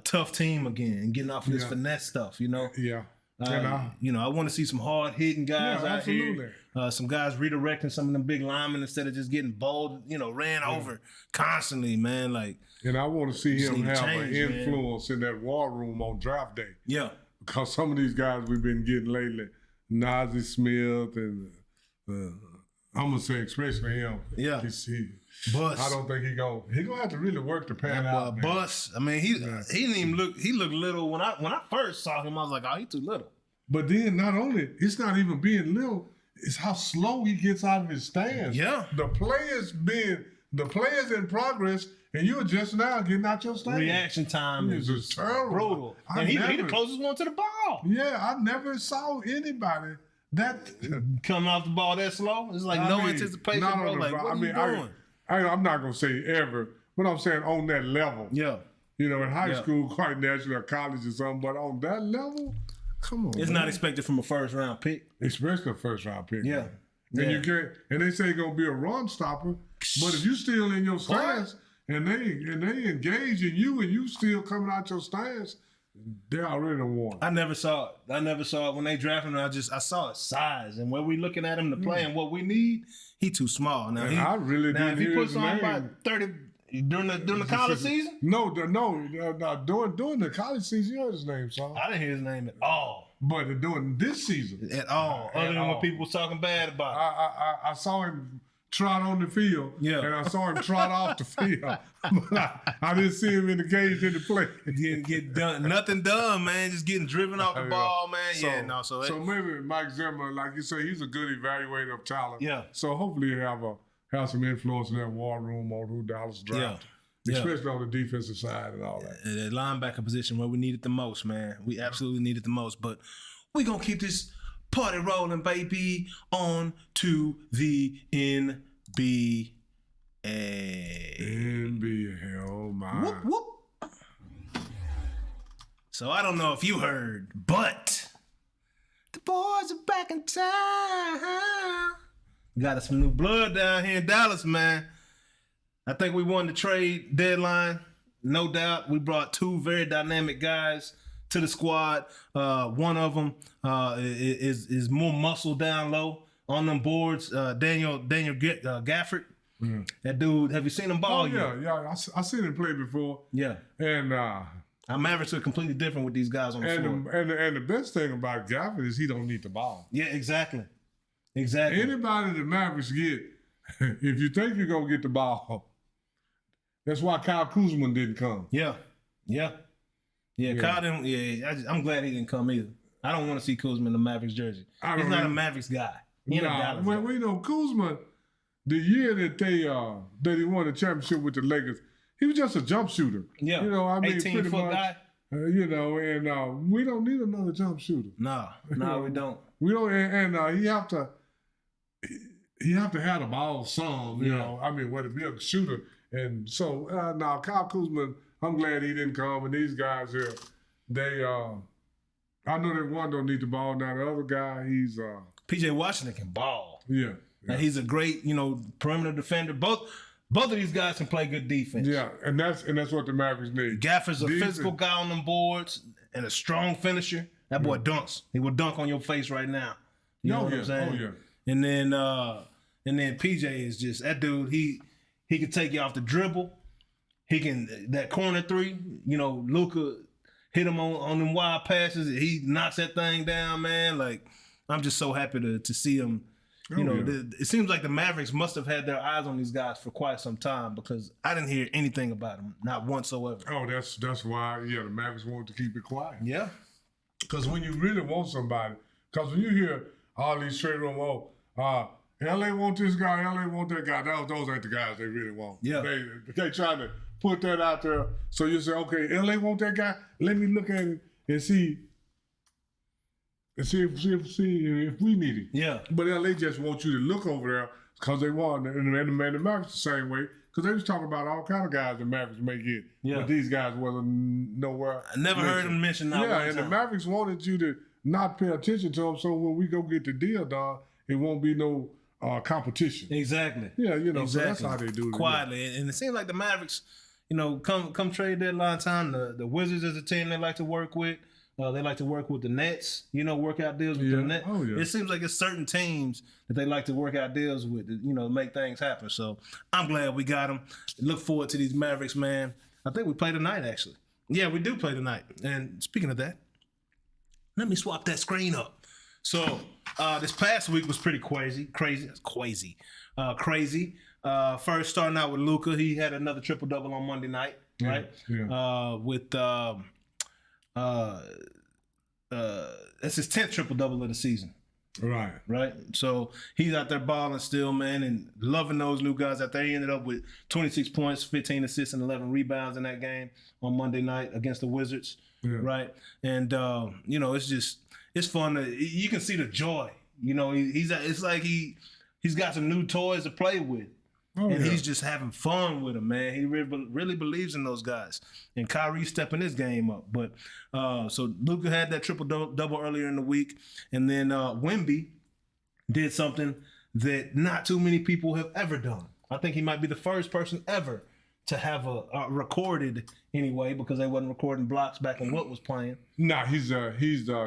tough team again and getting off of this finesse stuff, you know? Yeah. You know, I want to see some hard-hitting guys out absolutely. here. Some guys redirecting some of them big linemen instead of just getting bowled, you know, ran over constantly, man. Like, and I want to see him have change, an influence in that war room on draft day. Yeah. Because some of these guys we've been getting lately, Nazi Smith and I'm gonna say especially him. Yeah. Bus. I don't think he gonna have to really work to pan out. Bus. I mean, he didn't even look. He looked little when I first saw him. I was like, oh, he's too little. But then not only it's not even being little, it's how slow he gets out of his stance. Yeah. The players in progress, and you're just now getting out your stance. Reaction time is just terrible. Brutal. And he the closest one to the ball. Yeah, I never saw anybody that coming off the ball that slow. It's like no anticipation, bro. Like, what are you doing? I'm not gonna say ever, but I'm saying on that level. Yeah. You know, in high school, quite naturally, or college or something, but on that level, come on. It's not expected from a first round pick. Especially a first round pick. Yeah. And you can't. And they say it's gonna be a run stopper, but if you still in your stance and they engage in you and you still coming out your stance, they already won. I never saw it when they drafted him. I saw his size and when we looking at him to play and what we need. He too small. Now I really didn't if he hear puts his on name. about 30 during the college season. No, during the college season, you heard his name, son. I didn't hear his name at all. But during this season, at all, other than when people was talking bad about him. I saw him trot on the field, and I saw him trot off the field. But I didn't see him in the cage in the play. Get done, nothing done, man. Just getting driven off the ball, man. So maybe Mike Zimmer, like you say, he's a good evaluator of talent. Yeah. So hopefully he have some influence in that war room on who Dallas drafted. Yeah. Especially on the defensive side and all that. The linebacker position where we need it the most, man. We absolutely need it the most. But we're going to keep this party rolling, baby, on to the NBA. NBA, oh my. Whoop, whoop. So I don't know if you heard, but the boys are back in town. Got us some new blood down here in Dallas, man. I think we won the trade deadline, no doubt. We brought two very dynamic guys to the squad. One of them is more muscle down low on them boards. Daniel Gafford. Mm. That dude, have you seen him ball yet? Yeah. I seen him play before. Yeah. And our Mavericks are completely different with these guys on the floor. And the best thing about Gafford is he don't need the ball. Yeah, exactly. Anybody the Mavericks get, if you think you're gonna get the ball, that's why Kyle Kuzma didn't come. Yeah. Kyle didn't. I'm glad he didn't come either. I don't want to see Kuzma in the Mavericks jersey. He's not a Mavericks guy. He's a Dallas guy. We know Kuzma. The year that he won the championship with the Lakers, he was just a jump shooter. Yeah, you know, I mean, 18-foot guy. You know, and we don't need another jump shooter. No, we don't. We don't, and he have to have the ball some. You know, I mean, whether it be a shooter, and so now Kyle Kuzma, I'm glad he didn't come. And these guys here, I know that one don't need the ball. Now the other guy, he's PJ Washington can ball. Yeah. Now, he's a great, perimeter defender. Both of these guys can play good defense. Yeah, and that's what the Mavericks need. Gafford's a physical guy on them boards and a strong finisher. That boy dunks. He will dunk on your face right now. You know what I'm saying? Oh yeah. And then PJ is just that dude. He can take you off the dribble. He can that corner three. Luka hit him on them wide passes. He knocks that thing down, man. Like I'm just so happy to see him. It seems like the Mavericks must have had their eyes on these guys for quite some time because I didn't hear anything about them, not whatsoever. Oh, that's why, the Mavericks wanted to keep it quiet. Yeah. Because when you really want somebody, because when you hear all these trade room, LA want this guy, LA want that guy, those ain't the guys they really want. Yeah. They trying to put that out there. So you say, okay, LA want that guy, let me look at him and see if we need it. Yeah. But LA just want you to look over there because they want, and the Mavericks the same way, because they was talking about all kind of guys the Mavericks may get. Yeah. But these guys wasn't nowhere. I never heard them mention that. Yeah, and the Mavericks wanted you to not pay attention to them, so when we go get the deal done, it won't be no competition. Exactly. Yeah, exactly. So that's how they do it. Quietly. And it seems like the Mavericks, come trade deadline time, the Wizards is a team they like to work with. They like to work with the Nets, work out deals with the Nets. Oh, yeah. It seems like it's certain teams that they like to work out deals with, make things happen. So I'm glad we got them. Look forward to these Mavericks, man. I think we play tonight, actually. Yeah, we do play tonight. And speaking of that, let me swap that screen up. So this past week was pretty crazy. First, starting out with Luka, he had another triple-double on Monday night, right? Yeah. That's his 10th triple-double of the season. Right. So he's out there balling still, man, and loving those new guys out there. He ended up with 26 points, 15 assists, and 11 rebounds in that game on Monday night against the Wizards. Yeah. Right. And it's fun. You can see the joy. It's like he's got some new toys to play with. He's just having fun with them, man. He really believes in those guys. And Kyrie's stepping his game up. But so Luka had that triple-double earlier in the week. And then Wemby did something that not too many people have ever done. I think he might be the first person ever to have a recorded anyway, because they wasn't recording blocks back when Wilt was playing. Nah, he's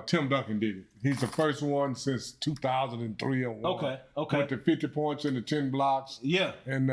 Tim Duncan did it. He's the first one since 2003 and one. Okay. With the 50 points and the 10 blocks. Yeah. And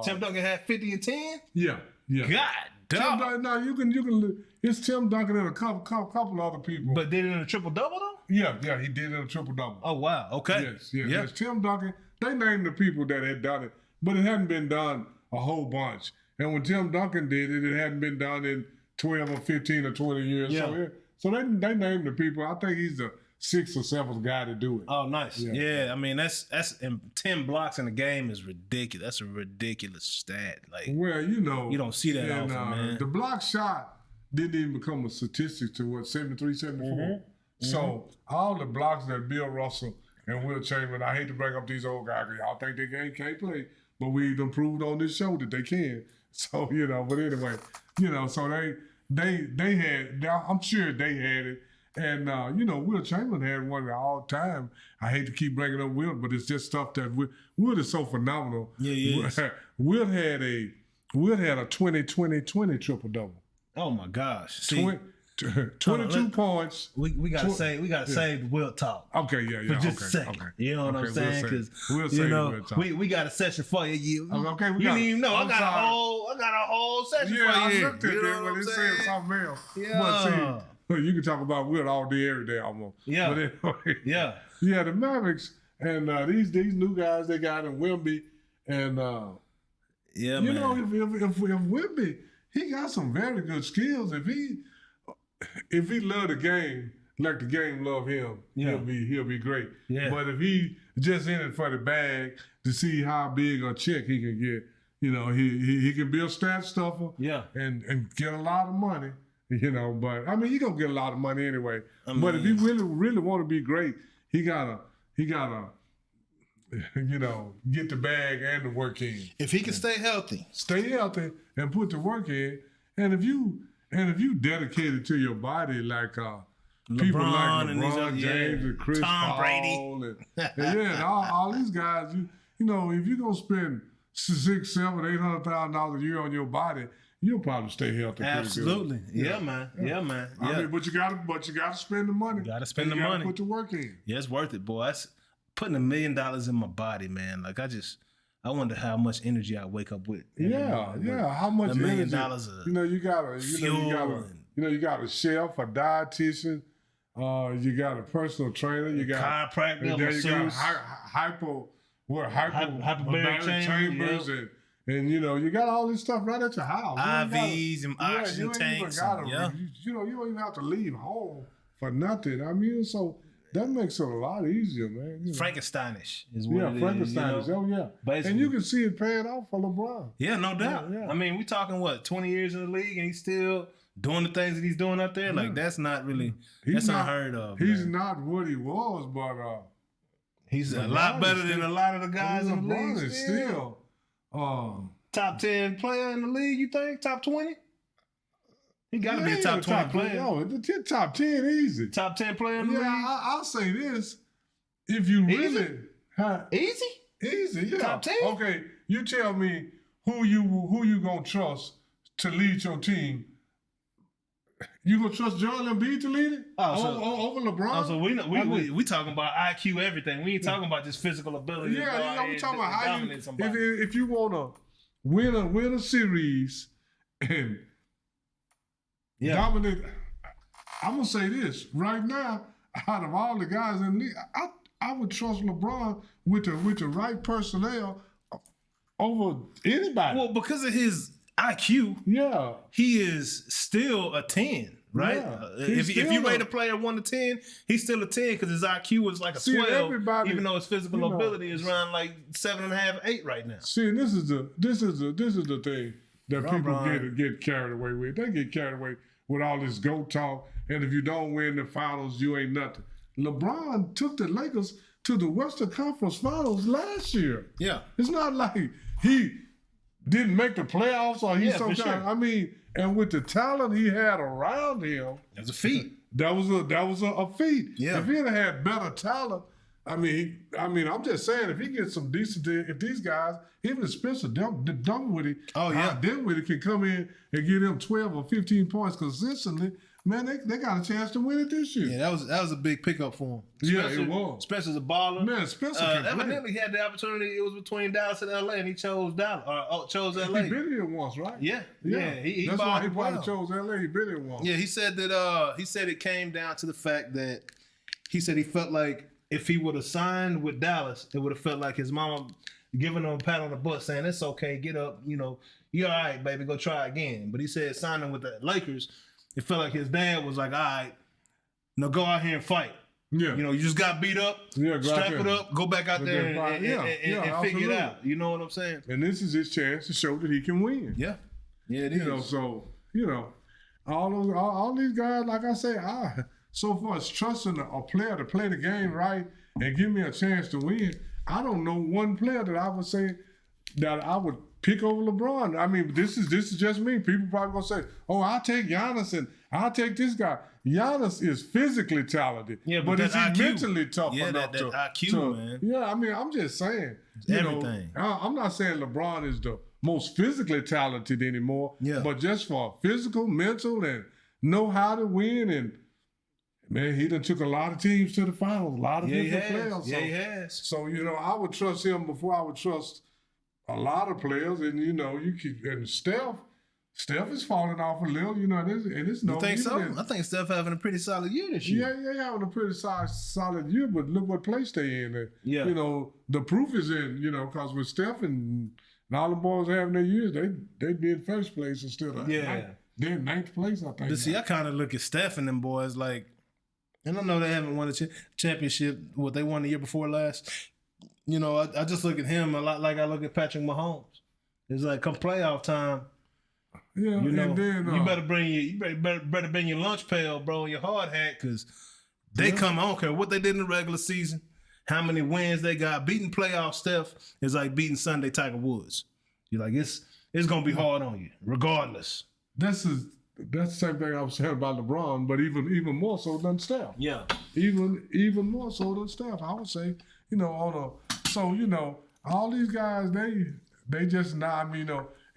Tim Duncan had 50 and 10? Yeah. God damn. No, you can. It's Tim Duncan and a couple other people. But did it in a triple-double though? Yeah, he did it in a triple-double. Oh wow. Okay. Yes. Tim Duncan. They named the people that had done it, but it hadn't been done a whole bunch. And when Tim Duncan did it, it hadn't been done in 12 or 15 or 20 years. Yeah. So they named the people. I think he's the 6th or 7th guy to do it. Oh, nice. Yeah. I mean, that's and 10 blocks in a game is ridiculous. That's a ridiculous stat. Like, well, you don't see that often, man. The block shot didn't even become a statistic to 73, 74. Mm-hmm. So all the blocks that Bill Russell and Will Chamberlain, I hate to bring up these old guys, y'all think they can't play, but we've proved on this show that they can. So, but anyway, so they had, I'm sure they had it. And, Will Chamberlain had one all time. I hate to keep bringing up Will, but it's just stuff that Will is so phenomenal. Yeah. Will had a 20-20-20 triple-double. Oh, my gosh. 22 points. We gotta save the Wilt talk. Okay, yeah. For just a second. Okay. You know what I'm saying? Because we got a session for you. Okay, you didn't even know. I got a whole session for you. I looked at that when it said something else. Yeah. But see, you can talk about Wilt all day, every day almost. Yeah. But anyway, yeah, the Mavericks and these new guys they got in Wemby and man. If Wemby, he got some very good skills. If he love the game like the game love him, he'll be great. Yeah. But if he just in it for the bag to see how big a check he can get, he can be a stat stuffer. Yeah. And get a lot of money. But I mean, he gonna get a lot of money anyway. But if he really want to be great, he gotta get the bag and the work in. If he can stay healthy and put the work in, and if you dedicated to your body like people like LeBron James and Chris Tom Paul Brady, and all these guys, if you're gonna spend $600,000, $700,000, $800,000 a year on your body, you'll probably stay healthy. Absolutely, yeah, man. Yeah. I mean, but you gotta spend the money. You gotta spend the money. Put the work in. Yeah, it's worth it, boy. That's putting $1 million in my body, man. Like I wonder how much energy I wake up with. How much $1 million energy? You got a chef, a dietitian, you got a personal trainer, you got chiropractor, you got hyperbaric chambers, and you got all this stuff right at your house. IVs and oxygen tanks. You don't even have to leave home for nothing. I mean, so that makes it a lot easier, man. Frankensteinish is what it is. Frankensteinish. Oh, yeah. Basically. And you can see it paying off for LeBron. Yeah, no doubt. Yeah. I mean, we talking 20 years in the league, and he's still doing the things that he's doing out there, like that's not really that's unheard of. He's man. not what he was, but he's a lot better than a lot of the guys in the league. Still, top 10 player in the league. You think top 20? He got to be a top 20 player. No, the top 10 easy. Top 10 player in the league. I'll say this: if you really easy, yeah. Top 10. Okay, you tell me who you gonna trust to lead your team. You gonna trust Joel Embiid to lead it over LeBron? So we talking about IQ, everything. We ain't talking about just physical ability. Yeah, we talking about how you. If you wanna win a series and dominate, I'm gonna say this right now. Out of all the guys in the league, I would trust LeBron with the right personnel over anybody. Well, because of his IQ, he is still a 10, right? Yeah, if you rate a player 1 to 10, he's still a 10 because his IQ is like a 12, even though his physical ability is around like 7.5, 8 right now. See, and this is the thing that people get carried away with. They get carried away with all this GOAT talk, and if you don't win the finals, you ain't nothing. LeBron took the Lakers to the Western Conference Finals last year. Yeah. It's not like he didn't make the playoffs or he's some kind. Sure. I mean, and with the talent he had around him, that's a feat. That was a feat. Yeah. If he had better talent, I'm just saying, if he gets some decent, if these guys, even Spencer Dinwiddie, Dinwiddie can come in and get him 12 or 15 points consistently. Man, they got a chance to win it this year. Yeah, that was a big pickup for him. Spencer, it was. Spencer's a baller. Man, Spencer evidently he had the opportunity. It was between Dallas and LA, and he chose Dallas or chose LA. He been here once, right? Yeah. He that's why he probably well. chose LA. He been here once. Yeah, he said that. He said it came down to the fact that he said he felt like if he would have signed with Dallas, it would have felt like his mama giving him a pat on the butt, saying it's okay, get up, you're all right, baby, go try again. But he said signing with the Lakers, it felt like his dad was like, all right, now go out here and fight. Yeah. You just got beat up, strap it up, go back out there and figure it out. You know what I'm saying? And this is his chance to show that he can win. Yeah. Yeah, it is. All these guys, like I say, so far as trusting a player to play the game right and give me a chance to win, I don't know one player that I would say that I would pick over LeBron. I mean, this is just me. People probably gonna say, "Oh, I'll take Giannis and I'll take this guy." Giannis is physically talented, but is he mentally tough enough to IQ, man? Yeah, I mean, I'm just saying. Everything. I'm not saying LeBron is the most physically talented anymore, but just for physical, mental, and know how to win, and man, he done took a lot of teams to the finals, a lot of different players. Yeah, he has. So, I would trust him before I would trust a lot of players, and and Steph is falling off a little, and it's no. You think so? I think Steph having a pretty solid year this year. Yeah, having a pretty solid year, but look what place they in. Yeah. The proof is in, because with Steph and all the boys having their years, they'd be in first place instead of they're in ninth place, I think. But see, I kind of look at Steph and them boys like, and I know they haven't won a championship. What they won the year before last. I just look at him a lot like I look at Patrick Mahomes. It's like come playoff time. Yeah, and then you better bring your lunch pail, bro, and your hard hat, because they come. I don't care what they did in the regular season, how many wins they got. Beating playoff Steph is like beating Sunday Tiger Woods. You're like it's gonna be hard on you, regardless. That's the same thing I was saying about LeBron, but even more so than Steph. Yeah, even more so than Steph. I would say, all these guys they just not,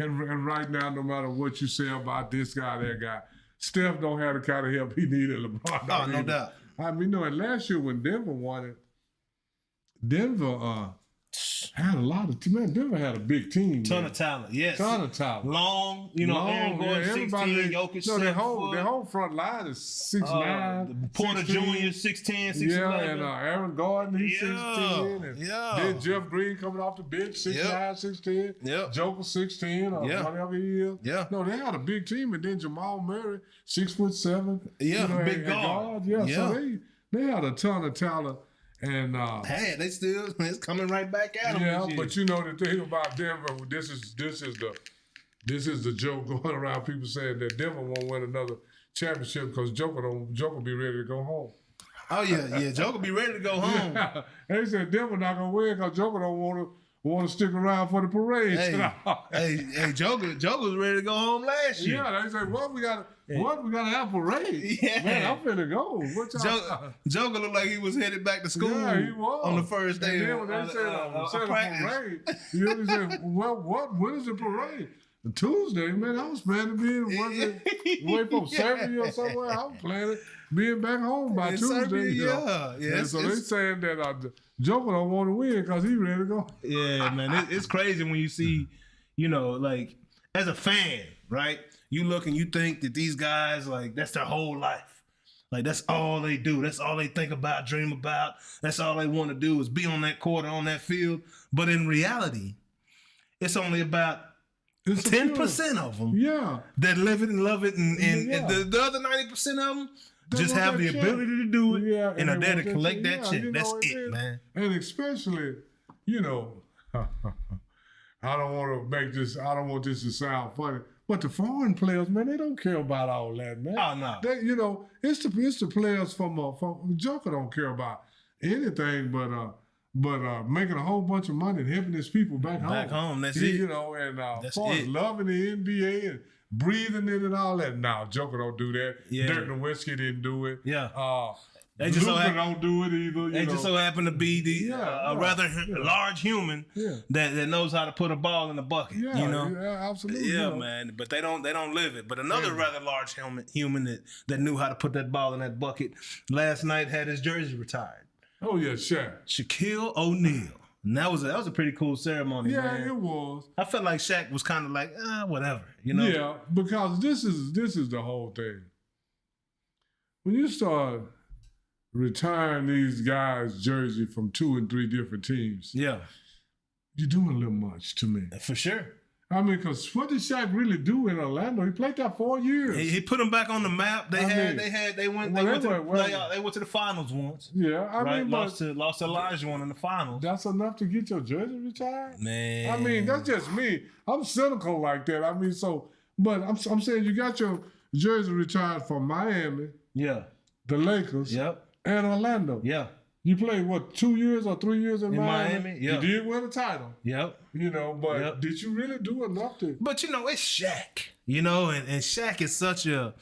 and right now, no matter what you say about this guy, that guy, Steph don't have the kind of help he needed. LeBron. Oh, no doubt. And last year when Denver won it, Denver had a lot of man. Denver had a big team. Ton of talent, yes. Ton of talent. Long, Aaron Gordon, 16, Jokic, 7 their whole front line is 6'9". Porter 16, Jr., 6'10", 6'11". Yeah, and Aaron Gordon, he's 6'10". And then Jeff Green coming off the bench, 6'9", 6'10". Yep. Joker 6'10", or whatever he is. Yeah. No, they had a big team, and then Jamal Murray, 6'7". Big guard. Yeah, so they had a ton of talent. And they still it's coming right back at them. Yeah, but the thing about Denver, this is this is the joke going around. People saying that Denver won't win another championship because Joker be ready to go home. Oh yeah, Joker be ready to go home. Yeah. They said Denver not gonna win because Joker don't want to stick around for the parade. Hey, Joker's ready to go home last year. Yeah, they said, we gotta have a parade. Yeah. Man, I'm finna go. Joker looked like he was headed back to school. Yeah, he was. On the first day. And then when they said a parade, you know, they said, when is the parade? Tuesday, man, I was planning to be away from Serbia or somewhere. I was planning being back home by Tuesday. Serbia, yeah. So they saying that Joker don't want to win because he ready to go. Yeah, man, it's crazy when you see, you know, like as a fan, right? You look and you think that these guys, like, that's their whole life. Like, that's all they do. That's all they think about, dream about. That's all they want to do is be on that court or on that field. But in reality, it's only about 10% of them that live it and love it. And the other 90% of them just have the ability to do it and are there to collect that check. That's it, man. And especially, you know, I don't want this to sound funny, but the foreign players, man, they don't care about all that, man. Oh, no. They, you know, it's the players from Joker don't care about anything but making a whole bunch of money and helping his people back home. Back home, that's it. You know, and as far as loving the NBA and breathing it and all that, no, Joker don't do that. Yeah. Dirk Nowitzki didn't do it. Yeah. They just don't do it either. They just so happen to be a rather large human that knows how to put a ball in the bucket. Yeah, you know, absolutely. Yeah, man. But they don't live it. But another rather large human that knew how to put that ball in that bucket last night had his jersey retired. Oh yeah, Shaq. Shaquille O'Neal. And that was a pretty cool ceremony. Yeah, man. It was. I felt like Shaq was kind of like, whatever, you know. Yeah, because this is the whole thing. When you start retiring these guys' jersey from 2 and 3 different teams, you're doing a little much to me. For sure. I mean, because what did Shaq really do in Orlando? He played there 4 years. He put them back on the map. They went to the playoff. They went to the finals once. Yeah, I mean, lost to Olajuwon in the finals. That's enough to get your jersey retired, man. I mean, that's just me. I'm cynical like that. I mean, but I'm saying you got your jersey retired from Miami, the Lakers, and Orlando. Yeah. You played, 2 years or 3 years in Miami? Yeah. You did win a title. Yep. You know, but did you really do enough to? But, you know, it's Shaq, you know, and Shaq is such a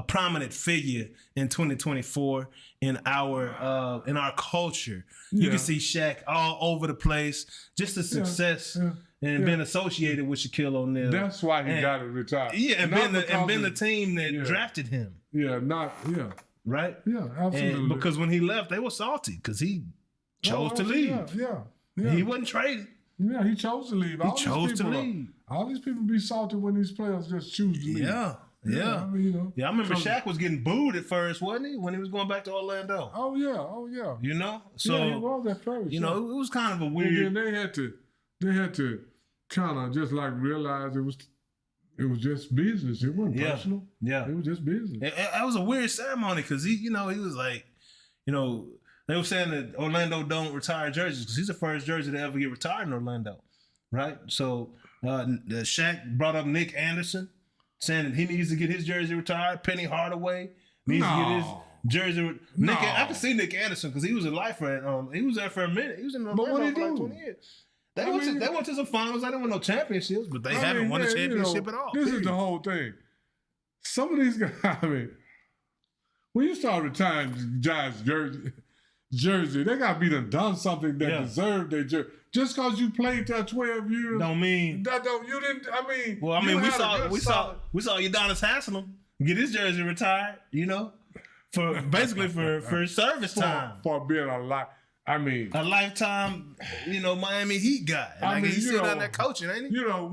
prominent figure in 2024 in our culture. You can see Shaq all over the place, just the success and being associated with Shaquille O'Neal. That's why he got it retired. Yeah, and been the team that drafted him. Right? Yeah, absolutely. And because when he left, they were salty because he chose to leave. Yeah. He wasn't traded. Yeah, he chose to leave. He chose to leave. All these people be salty when these players just choose to leave. Yeah. I mean, you know. Yeah, I remember Shaq was getting booed at first, wasn't he? When he was going back to Orlando. Oh yeah. You know? So he was at first. You know, it was kind of a weird. And then they had to kind of just like realize it was just business. It wasn't personal. Yeah. It was just business. It was a weird ceremony because he was like, you know, they were saying that Orlando don't retire jerseys because he's the first jersey to ever get retired in Orlando, right? So Shaq brought up Nick Anderson, saying that he needs to get his jersey retired. Penny Hardaway needs to get his jersey. I can see Nick Anderson because he was a lifer. He was there for a minute. He was in Orlando for like 20 years. They went to some finals. They didn't win no championships, but they haven't won a championship at all. This is the whole thing. Some of these guys, when you start retiring guys' jersey, they got to be done something that deserved their jersey. Just because you played there 12 years, don't mean that don't. You didn't. I mean, well, I mean, we saw Udonis Haslam get his jersey retired. You know, for service time for being a lot. I mean, a lifetime, you know, Miami Heat guy. I mean, he's still down there coaching, ain't he? You know,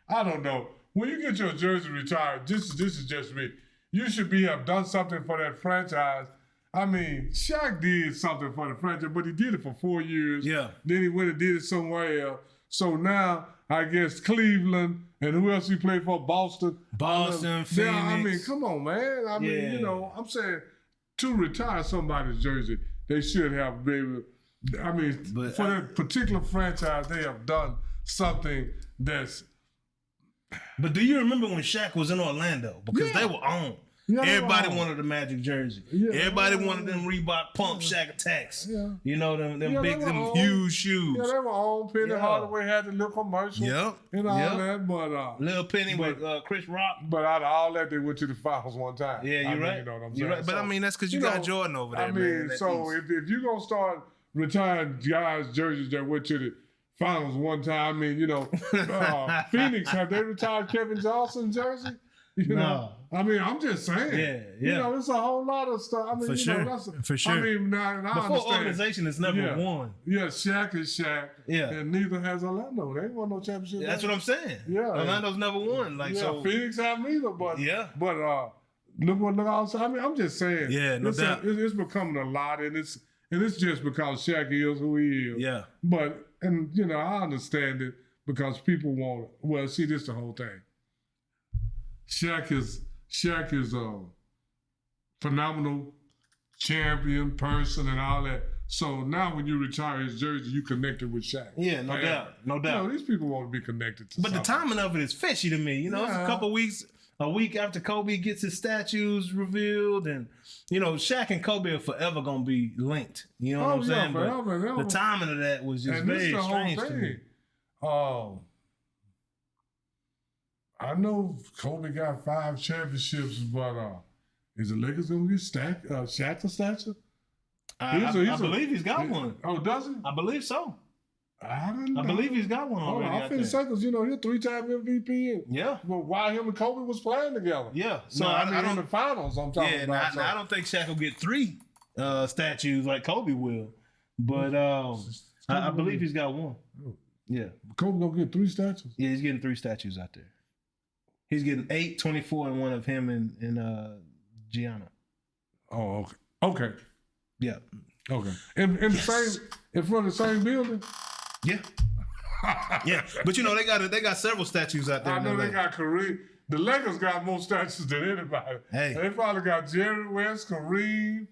I don't know. When you get your jersey retired, this is just me. You should have done something for that franchise. I mean, Shaq did something for the franchise, but he did it for 4 years. Yeah. Then he went and did it somewhere else. So now, I guess Cleveland and who else he played for? Boston, Phoenix. I mean, come on, man. I mean, you know, I'm saying, to retire somebody's jersey, they should have been. I mean, for that particular franchise, they have done something that's. But do you remember when Shaq was in Orlando? Because they were on. Yeah, everybody wanted the Magic jersey. Yeah, everybody wanted them Reebok Pump Shaq Attacks. Yeah. You know, them big, them on, huge shoes. Yeah, they were on. Penny Hardaway had the little commercial. Yep. And all that. But Lil Penny with Chris Rock. But out of all that, they went to the finals one time. Yeah, you're right. You know what I'm saying? You're right. But so, I mean, that's because you got Jordan over there, man. So if you're going to start retiring guys' jerseys that went to the finals one time, I mean, you know, Phoenix, have they retired Kevin Johnson's jersey? You know, I mean, I'm just saying. Yeah. You know, it's a whole lot of stuff. I mean, For sure. I mean, now I Before understand. organization has never won. Yeah, Shaq is Shaq. Yeah. And neither has Orlando. They ain't won no championship. That's what I'm saying. Yeah. Orlando's never won. Phoenix haven't either, but look outside. I mean, I'm just saying. Yeah, no doubt. It's becoming a lot, and it's just because Shaq is who he is. Yeah. But you know, I understand it because people want it. Well, see, this is the whole thing. Shaq is a phenomenal champion person and all that. So now when you retire his jersey, you connected with Shaq. Yeah, no doubt. You know, these people want to be connected to something. The timing of it is fishy to me. You know, it's a couple weeks, a week after Kobe gets his statues revealed, and you know, Shaq and Kobe are forever gonna be linked. You know what I'm saying? Forever. The timing of that was just very strange to me. I know Kobe got 5 championships, but is the Lakers gonna get Shaq a statue? I believe he's got one. Oh, does he? I believe so. I don't know. I believe he's got one already. I feel because you know he's a 3-time MVP. Yeah. But why him and Kobe was playing together? Yeah. So no, I mean, in the finals, I'm talking about. I don't think Shaq will get 3 statues like Kobe will, but I believe he's got one. Yeah. Kobe gonna get 3 statues? Yeah, he's getting 3 statues out there. He's getting 8, 24, and one of him and Gianna. Oh, okay. Okay. Yeah. Okay. In the same, in front of the same building? Yeah. Yeah. But you know, they got several statues out there. I know they got Kareem. The Lakers got more statues than anybody. Hey. They probably got Jerry West, Kareem.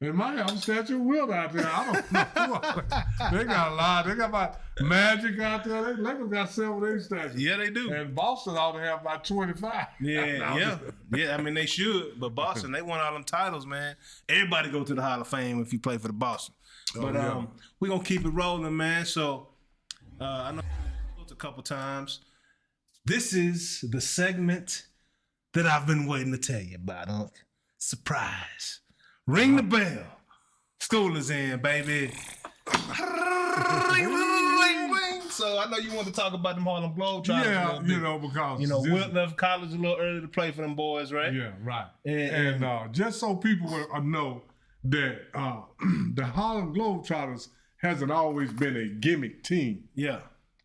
They might have a statue of Wilt out there. I don't know. They got a lot. They got about Magic out there. The Lakers got 7 of these statues. Yeah, they do. And Boston ought to have about 25. Yeah. I mean, they should. But Boston, they won all them titles, man. Everybody go to the Hall of Fame if you play for the Boston. But we're going to keep it rolling, man. So I know a couple times. This is the segment that I've been waiting to tell you about, Unc. Surprise. Ring the bell. School is in, baby. So I know you want to talk about them Harlem Globetrotters. Yeah, you know, because Wilt left college a little early to play for them boys, right? Yeah, right. And just so people will know that the Harlem Globetrotters hasn't always been a gimmick team. Yeah.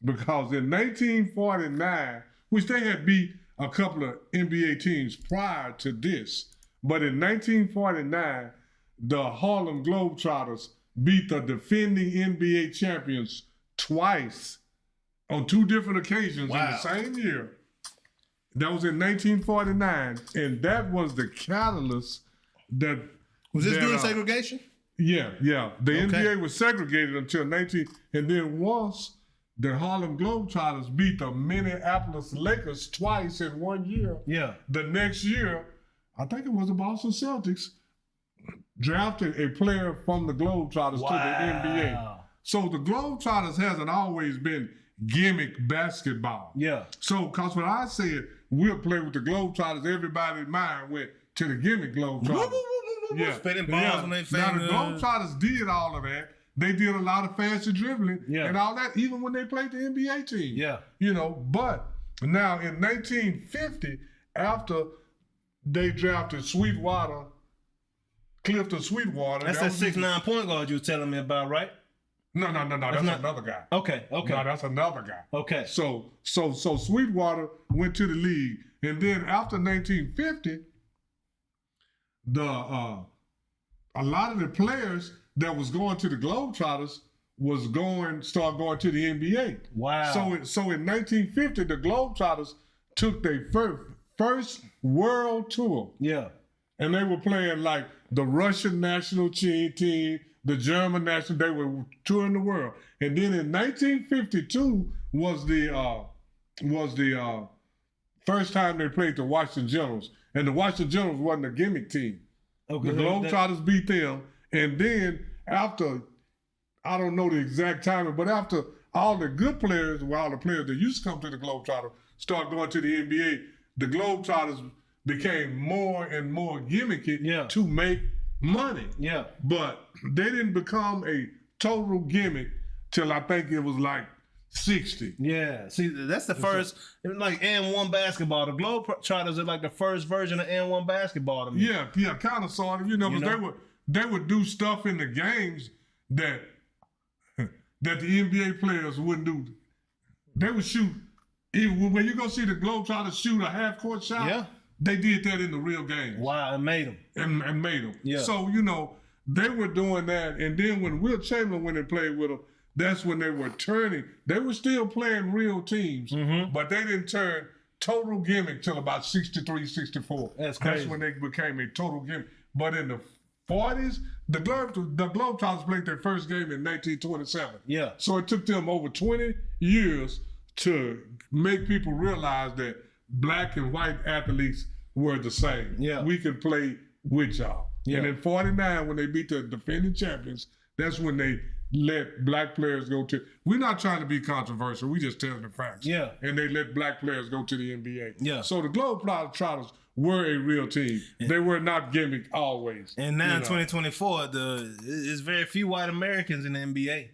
Because in 1949, which they had beat a couple of NBA teams prior to this, but in 1949, the Harlem Globetrotters beat the defending NBA champions twice on 2 different occasions in the same year. That was in 1949, and that was the catalyst that... Was this during segregation? Yeah. The NBA was segregated until and then once the Harlem Globetrotters beat the Minneapolis Lakers twice in 1 year. Yeah. The next year, I think it was the Boston Celtics, drafted a player from the Globetrotters to the NBA. So the Globetrotters hasn't always been gimmick basketball. Yeah. So, because when I said we'll play with the Globetrotters, everybody's mind went to the gimmick Globetrotters. Spinning balls on their fingers. Now the Globetrotters did all of that. They did a lot of fancy dribbling and all that, even when they played the NBA team. Yeah. You know, but now in 1950, after they drafted Clifton Sweetwater. That's that 6'9" point guard you were telling me about, right? No. That's another guy. Okay. No, that's another guy. Okay. So Sweetwater went to the league, and then after 1950, a lot of the players that was going to the Globetrotters started going to the NBA. Wow. So in 1950, the Globetrotters took their first world tour. Yeah. And they were playing like the Russian national team, the German national. They were touring the world, and then in 1952 was the first time they played the Washington Generals, and the Washington Generals wasn't a gimmick team. Okay, the Globetrotters beat them, and then after, I don't know the exact timing, but after all the good players, all the players that used to come to the Globetrotters start going to the NBA, the Globetrotters became more and more gimmicky to make money. Yeah. But they didn't become a total gimmick till I think it was like 60. Yeah. See, that's the first, like N1 basketball. The Globetrotters are like the first version of N1 basketball to me. Yeah, kind of, sort of. Because they would do stuff in the games that the NBA players wouldn't do. They would shoot. Even when you go see the Globetrotters shoot a half-court shot, they did that in the real games. Wow, and made them. And made them. Yeah. So, they were doing that. And then when Will Chamberlain went and played with them, that's when they were turning. They were still playing real teams, but they didn't turn total gimmick till about 63, 64. That's crazy. That's when they became a total gimmick. But in the 40s, the Globetrotters played their first game in 1927. Yeah. So it took them over 20 years to make people realize that black and white athletes were the same. Yeah. We can play with y'all. Yeah. And in 49, when they beat the defending champions, that's when they let black players go to. We're not trying to be controversial. We just telling the facts. Yeah. And they let black players go to the NBA. Yeah. So the Globetrotters were a real team. They were not gimmick always. And now in 2024, there's very few white Americans in the NBA.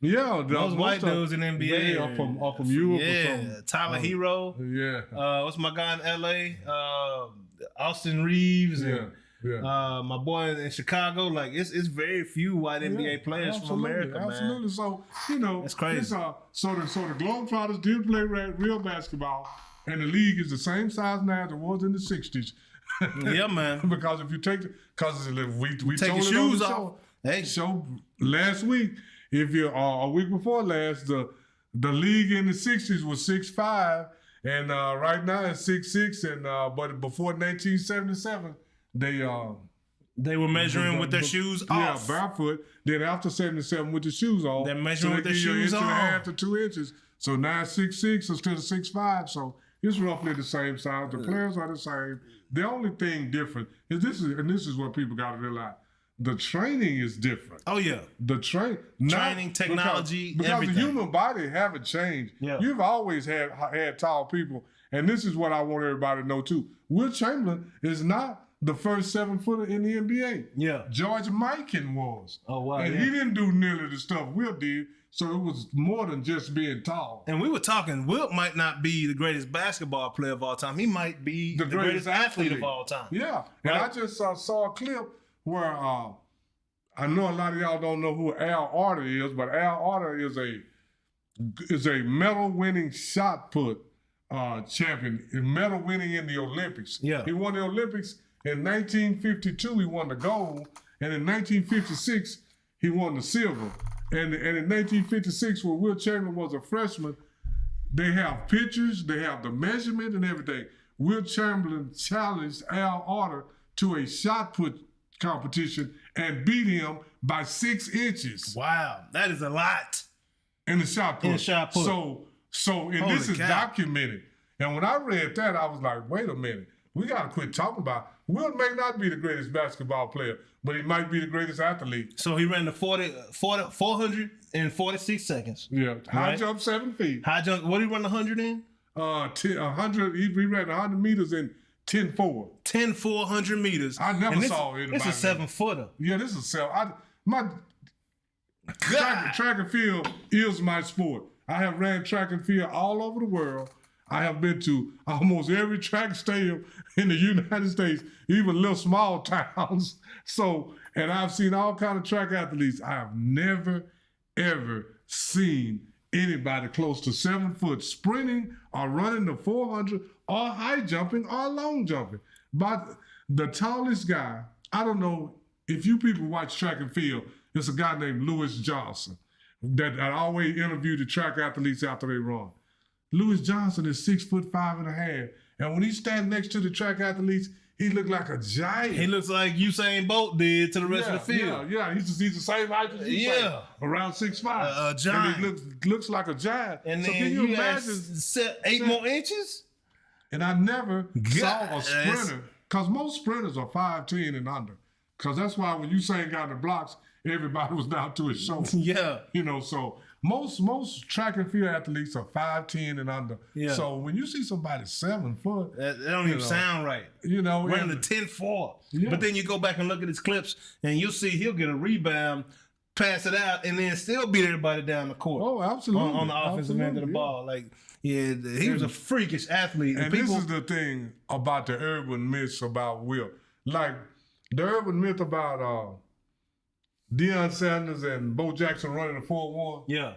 Yeah, those white dudes in the NBA are from Europe. Yeah, Tyler Hero. Yeah. What's my guy in LA? Austin Reeves. And, my boy in Chicago. Like it's very few white NBA players from America, man. Absolutely. So it's crazy. So the Globetrotters did play real basketball, and the league is the same size now as it was in the '60s. Yeah, man. Because if you take we take your shoes off. Hey, so last week. If you're a week before last, the league in the '60s was 6'5", and right now it's 6'6", and but before 1977, they were measuring with their shoes off. Yeah, barefoot. Then after '77, with the shoes off, they're measuring with their shoes off. 1.5 to 2 inches. So now it's 6'6" instead of 6'5". So it's roughly the same size. The players are the same. The only thing different is this is what people got to realize. The training is different. Oh yeah, the training, technology, because everything. The human body haven't changed. Yeah. You've always had tall people, and this is what I want everybody to know too. Will Chamberlain is not the first 7-footer in the NBA. Yeah, George Mikan was. Oh wow, and he didn't do nearly the stuff Will did. So it was more than just being tall. And we were talking, Wilt might not be the greatest basketball player of all time. He might be the greatest athlete of all time. Yeah, right? And I just saw a clip where I know a lot of y'all don't know who Al Arter is, but Al Arter is a medal-winning shot put champion, medal winning in the Olympics. Yeah, he won the Olympics in 1952. He won the gold, and in 1956 he won the silver. And in 1956, when Will Chamberlain was a freshman, they have pictures, they have the measurement and everything. Will Chamberlain challenged Al Arter to a shot put competition and beat him by 6 inches. Wow, that is a lot. In the shot put. So this is documented. And when I read that, I was like, wait a minute. We got to quit talking about Will may not be the greatest basketball player, but he might be the greatest athlete. So he ran the 446 seconds. Yeah, high jump 7 feet. High jump, what did he run 100 in? 100, he ran 100 meters in 10.4. 10.4, 100 meters. I never saw anybody. It's a 7-footer. Yeah, this is track and field is my sport. I have ran track and field all over the world. I have been to almost every track stadium in the United States, even little small towns. And I've seen all kind of track athletes. I have never, ever seen anybody close to 7 foot sprinting or running the 400 or high jumping or long jumping. But the tallest guy, I don't know if you people watch track and field, it's a guy named Louis Johnson that I always interview the track athletes after they run. Louis Johnson is 6'5.5". And when he stands next to the track athletes, he looked like a giant. He looks like Usain Bolt did to the rest of the field. Yeah. He's the same height as Usain. Yeah. Around 6'5". A giant. And he looks like a giant. And so then can you imagine 8 more inches? And I never saw a sprinter, because most sprinters are 5'10" and under. Because that's why when Usain got in the blocks, everybody was down to his shoulder. Yeah. You know, so most track and field athletes are 5'10" and under. Yeah. So when you see somebody 7 foot, that don't even sound right. You know, running the 10-4. Yeah. But then you go back and look at his clips, and you'll see he'll get a rebound, pass it out, and then still beat everybody down the court. Oh, absolutely. On the offensive end of the ball. Like, yeah, he was a freakish athlete. And this is the thing about the urban myths about Wilt. Like, the urban myth about Deion Sanders and Bo Jackson running the 4-1. Yeah.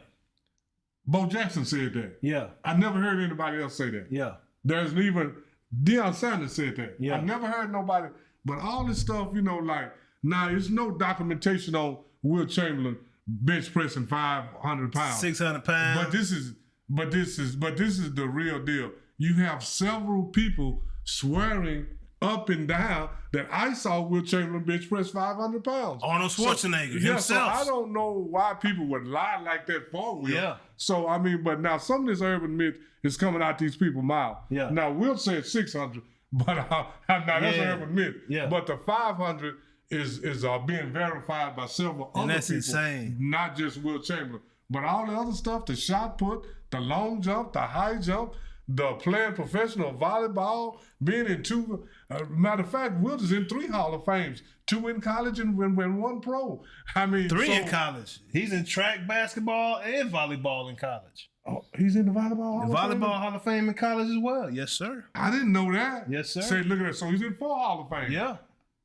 Bo Jackson said that. Yeah. I never heard anybody else say that. Yeah. There's even Deion Sanders said that. Yeah. I never heard nobody. But all this stuff, you know, like, now there's no documentation on Wilt Chamberlain bench pressing 500 pounds. 600 pounds. But this is the real deal. You have several people swearing up and down that I saw Wilt Chamberlain bench press 500 pounds. Arnold Schwarzenegger himself. So I don't know why people would lie like that for Wilt. Yeah. So, I mean, but now some of this urban myth is coming out these people's mouth. Yeah. Now, Wilt said 600, but now that's an urban myth. Yeah. But the 500 is being verified by several other that's people. Insane. Not just Wilt Chamberlain. But all the other stuff, the shot put, the long jump, the high jump, the playing professional volleyball, being in 2. Matter of fact, Wilt is in 3 Hall of Fames, 2 in college and 1 pro. I mean, 3 in college. He's in track, basketball, and volleyball in college. Oh, he's in the volleyball Hall of Fame? Volleyball Hall of Fame in college as well. Yes, sir. I didn't know that. Yes, sir. Say, look at that. So he's in 4 Hall of Fame. Yeah.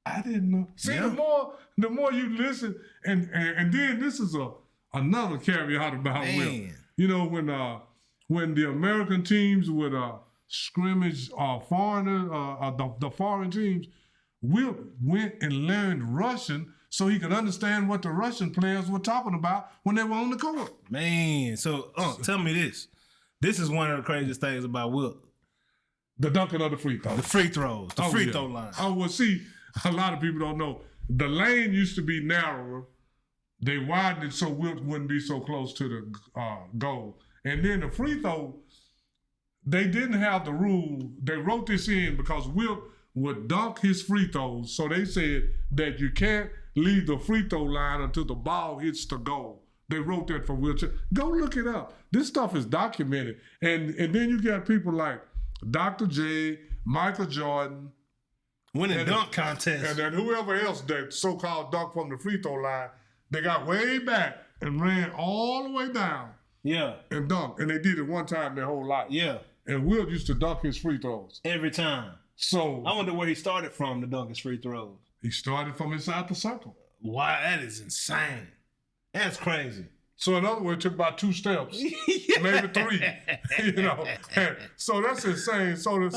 I didn't know. See, the more you listen, and then this is another caveat about Wilt. You know, when the American teams would scrimmage foreigners, the foreign teams, Wilt went and learned Russian so he could understand what the Russian players were talking about when they were on the court. Man, so tell me this. This is one of the craziest things about Wilt. The dunking of the free throws. The free throws. The free throw line. Oh, well, see, a lot of people don't know. The lane used to be narrower. They widened it so Wilt wouldn't be so close to the goal. And then the free throw, they didn't have the rule. They wrote this in because Wilt would dunk his free throws. So they said that you can't leave the free throw line until the ball hits the goal. They wrote that for Wilt. Go look it up. This stuff is documented. And then you got people like Dr. J, Michael Jordan. Winning dunk contest. And then whoever else that so-called dunk from the free throw line, they got way back and ran all the way down. Yeah. And dunk. And they did it one time their whole life. Yeah. And Wilt used to dunk his free throws. Every time. So I wonder where he started from to dunk his free throws. He started from inside the circle. Wow, that is insane. That's crazy. So in other words, it took about 2 steps, maybe 3. You know. And so that's insane. So the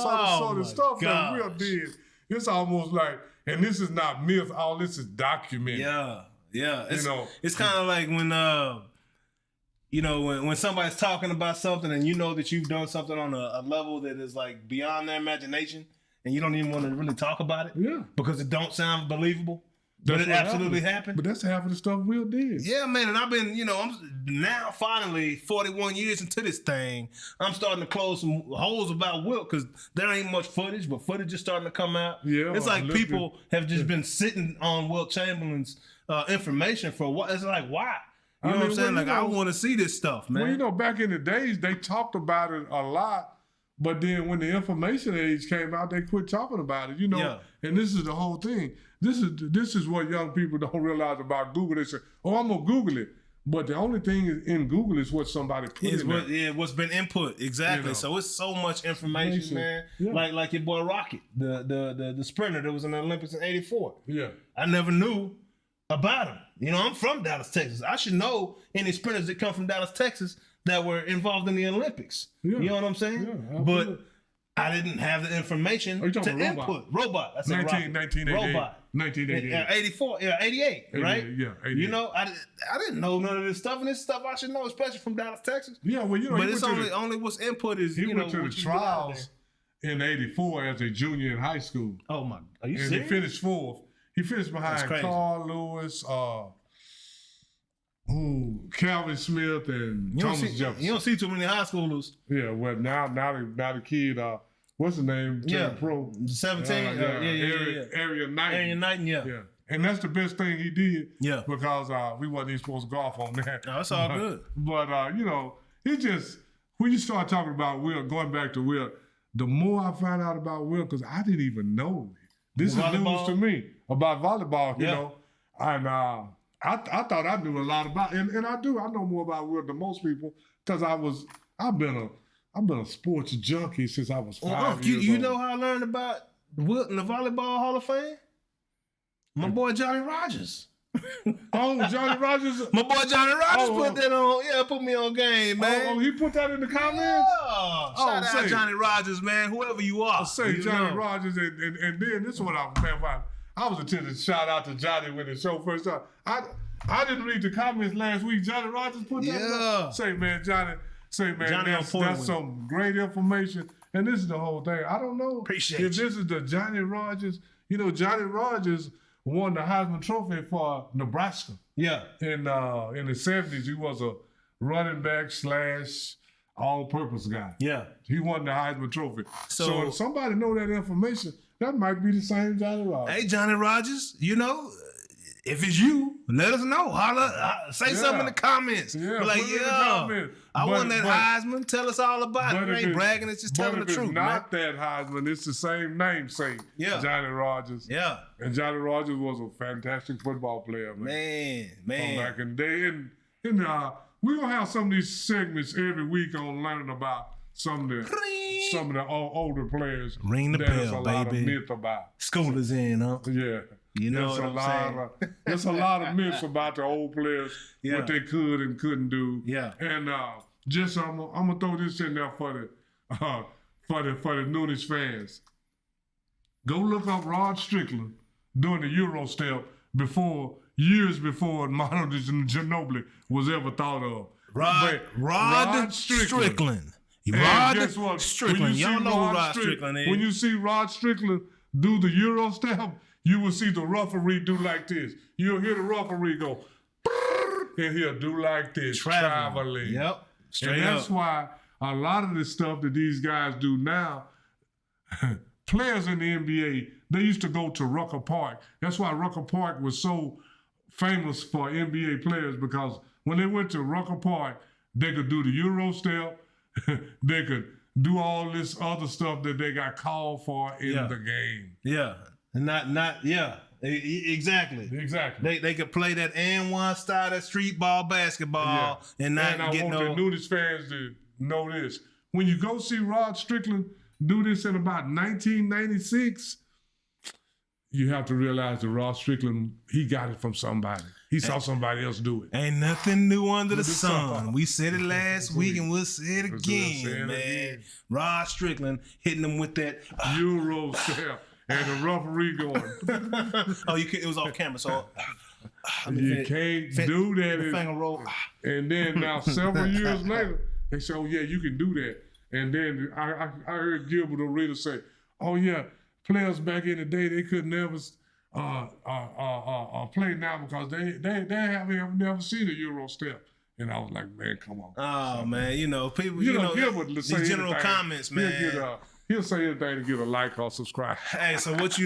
stuff that Wilt did, it's almost like, and this is not myth, all this is documented. Yeah. Yeah. It's kind of like when when somebody's talking about something and you know that you've done something on a level that is like beyond their imagination and you don't even want to really talk about it because it don't sound believable. But it absolutely happened. But that's half of the stuff Wilt did. Yeah, man. And I've been, I'm now finally 41 years into this thing. I'm starting to close some holes about Wilt because there ain't much footage, but footage is starting to come out. Yeah, it's like people have just been sitting on Wilt Chamberlain's information for what? It's like, why? You know what I'm saying? Like, I want to see this stuff, man. Well, back in the days, they talked about it a lot. But then when the information age came out, they quit talking about it, And this is the whole thing. This is what young people don't realize about Google. They say, "Oh, I'm gonna Google it," but the only thing in Google is what somebody put in there. Yeah, what's been input exactly. So it's so much information, man. Yeah. Like your boy Rocket, the sprinter that was in the Olympics in '84. Yeah, I never knew about him. I'm from Dallas, Texas. I should know any sprinters that come from Dallas, Texas that were involved in the Olympics. Yeah. You know what I'm saying? Yeah, but I didn't have the information to input. Robot. I said 1988. Robot. 1988. 84. Yeah, 88, right? Yeah, 88. I didn't know none of this stuff, and this stuff I should know, especially from Dallas, Texas. Yeah, well, but it's only what's input is he went to the trials in '84 as a junior in high school. Oh my! Are you and serious? he finished 4th. He finished behind Carl Lewis, Calvin Smith, and Thomas Jefferson. You don't see too many high schoolers. Yeah, well now the kid, what's the name? Pro 17. Area Knighton. Area Knighton, yeah. And that's the best thing he did. Yeah. Because we wasn't even supposed to golf on that. No, that's all good. But you know, it just when you start talking about Will, going back to Will, the more I find out about Will, because I didn't even know. This is news to me about volleyball, you know. And I thought I knew a lot about, and I do. I know more about Will than most people because I've been a sports junkie since I was 5 years old. You know how I learned about Will in the Volleyball Hall of Fame? My boy Johnny Rogers. Oh, Johnny Rogers. My boy Johnny Rogers put that on. Yeah, put me on game, man. Oh, he put that in the comments? Yeah. Shout out Johnny Rogers, man. Whoever you are. I say Johnny Rogers, and then this is what I was attempting to shout out to Johnny when the show first started. I didn't read the comments last week. Johnny Rogers put that in. Say, man, Johnny, that's some great information. And this is the whole thing. I don't know if this is the Johnny Rogers. You know, Johnny Rogers won the Heisman Trophy for Nebraska. Yeah. In the 70s, he was a running back / all-purpose guy. Yeah. He won the Heisman Trophy. So if somebody know that information, that might be the same Johnny Rogers. Hey, Johnny Rogers, you know, if it's you, let us know. Say something in the comments. Yeah, like, I won that Heisman. Tell us all about it. You ain't bragging, it's just telling the truth, man. Not that Heisman, it's the same namesake. Yeah. Johnny Rogers. Yeah. And Johnny Rogers was a fantastic football player, man. Man. From back in the day. And we're going to have some of these segments every week on learning about some of the older players. Ring the bell, baby. There's a lot of myth about. School is in, huh? Yeah. You know what I'm saying? There's a lot of myths about the old players, what they could and couldn't do. Yeah. And just I'm gonna throw this in there for the Noonish fans. Go look up Rod Strickland doing the Euro step years before Mono Ginobili was ever thought of. Rod Strickland. Guess what? Strickland. Y'all know who Rod Strickland is. When you see Rod Strickland do the Euro step, you will see the referee do like this. You'll hear the referee go, and he'll do like this, traveling. Yep. And that's why a lot of the stuff that these guys do now, players in the NBA, they used to go to Rucker Park. That's why Rucker Park was so famous for NBA players, because when they went to Rucker Park, they could do the Euro step, they could do all this other stuff that they got called for in the game. Yeah. Exactly. They could play that N1 style, that street ball basketball, and not get no. I want the Noonish fans to know this. When you go see Rod Strickland do this in about 1996, you have to realize that Rod Strickland, he got it from somebody. He saw somebody else do it. Ain't nothing new under the sun. We said it last week and we'll say it again, man. Rod Strickland hitting them with that Euro step. And the referee going. It was off camera, so you can't do that. Finger roll. And then now, several years later, they say, "Oh yeah, you can do that." And then I heard Gilbert Arenas say, "Oh yeah, players back in the day they could never play now because they have never seen a Euro step." And I was like, "Man, come on." Oh man, people. Gilbert these general comments, man. He'll say anything to get a like or subscribe. Hey, so what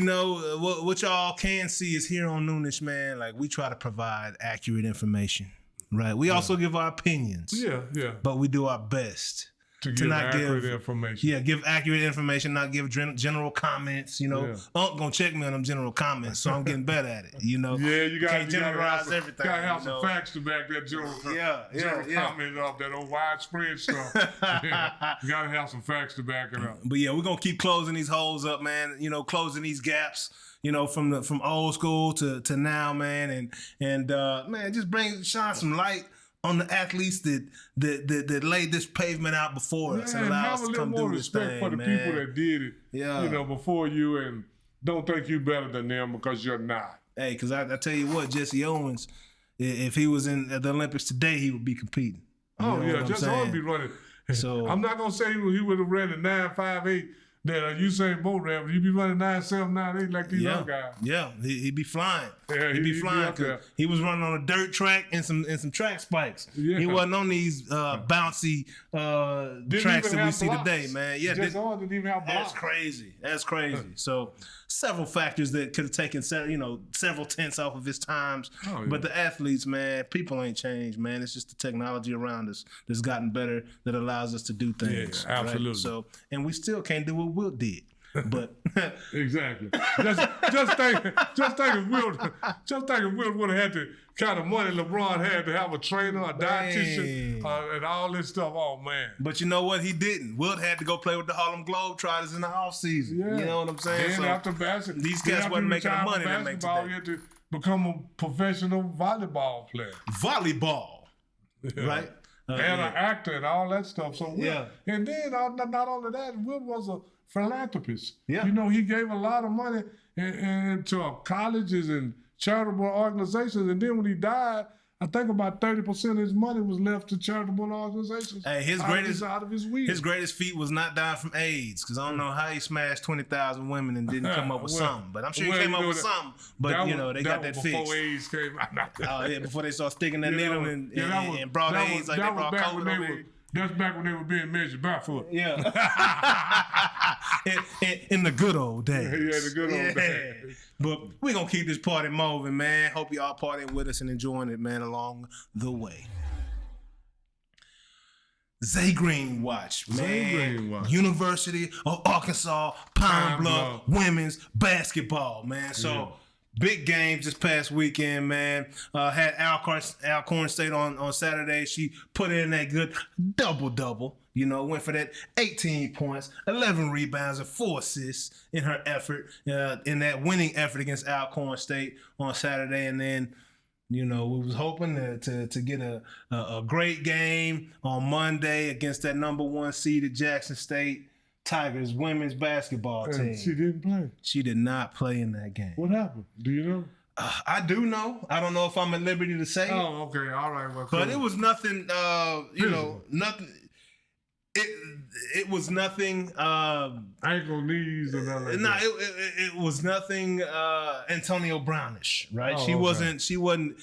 what y'all can see is here on Noonish, man. Like, we try to provide accurate information, right? We also give our opinions. Yeah. But we do our best to give accurate information. Yeah, give accurate information, not give general comments. Unc gonna check me on them general comments, so I'm getting better at it. Yeah, you can't generalize everything. Gotta have some facts to back that general comment up, that old widespread stuff. You gotta have some facts to back it up. But yeah, we're gonna keep closing these holes up, man. Closing these gaps. From old school to now, man, and man, just shine some light on the athletes that laid this pavement out before us and allow us to come do this thing, man. For the people that did it, before you, and don't think you better than them because you're not. Hey, because I tell you what, Jesse Owens, if he was in the Olympics today, he would be competing. Jesse Owens be running. So I'm not gonna say he would have ran a 9.58, that Usain Bolt ran. He be running 9.7, 9.8 like these other guys. Yeah, he'd be flying. Yeah, he'd be flying. up there. He was running on a dirt track and some track spikes. Yeah. He wasn't on these bouncy tracks that we see today, man. Yeah, didn't even have blocks. That's crazy. So several factors that could have taken several tenths off of his times. Oh, yeah. But the athletes, man, people ain't changed, man. It's just the technology around us that's gotten better that allows us to do things. Yeah, absolutely. Right? So, and we still can't do what Wilt did. But exactly. Just think if Wilt would have had the kind of money LeBron had to have a trainer, a dietitian, and all this stuff. Oh man! But you know what? He didn't. Wilt had to go play with the Harlem Globetrotters in the offseason. Yeah. You know what I'm saying? And after basketball, these cats wasn't making the money they make today. You had to become a professional volleyball player. Volleyball, right? And an actor and all that stuff. So Wilt, and then not only that, Wilt was a philanthropist. Yeah. You know, he gave a lot of money to colleges and charitable organizations. And then when he died, I think about 30% of his money was left to charitable organizations. Hey, his greatest feat was not dying from AIDS, because I don't know how he smashed 20,000 women and didn't come up with something. But I'm sure he came up with something. But they got that fixed. Before AIDS came out. Oh yeah, before they started sticking that needle and brought AIDS like they brought COVID over here. That's back when they were being measured barefoot. Yeah. in the good old days. Yeah, the good old days. But we're going to keep this party moving, man. Hope y'all partying with us and enjoying it, man, along the way. Zay Green Watch, man. Zay Green Watch. University of Arkansas, Pine Bluff women's basketball, man. So... big games this past weekend, man. Had Alcorn State on Saturday. She put in that good double-double. You know, went for that 18 points, 11 rebounds, and 4 assists in her effort, in that winning effort against Alcorn State on Saturday. And then, you know, we was hoping to get a great game on Monday against that number 1 seeded Jackson State Tigers women's basketball team. She didn't play. She did not play in that game. What happened? Do you know? I do know. I don't know if I'm at liberty to say. Oh, okay. All right. Well, but it was nothing, nothing. It was nothing. Ankle, knees, or nothing. No, it was nothing. Antonio Brownish, right? Oh, she wasn't. She wasn't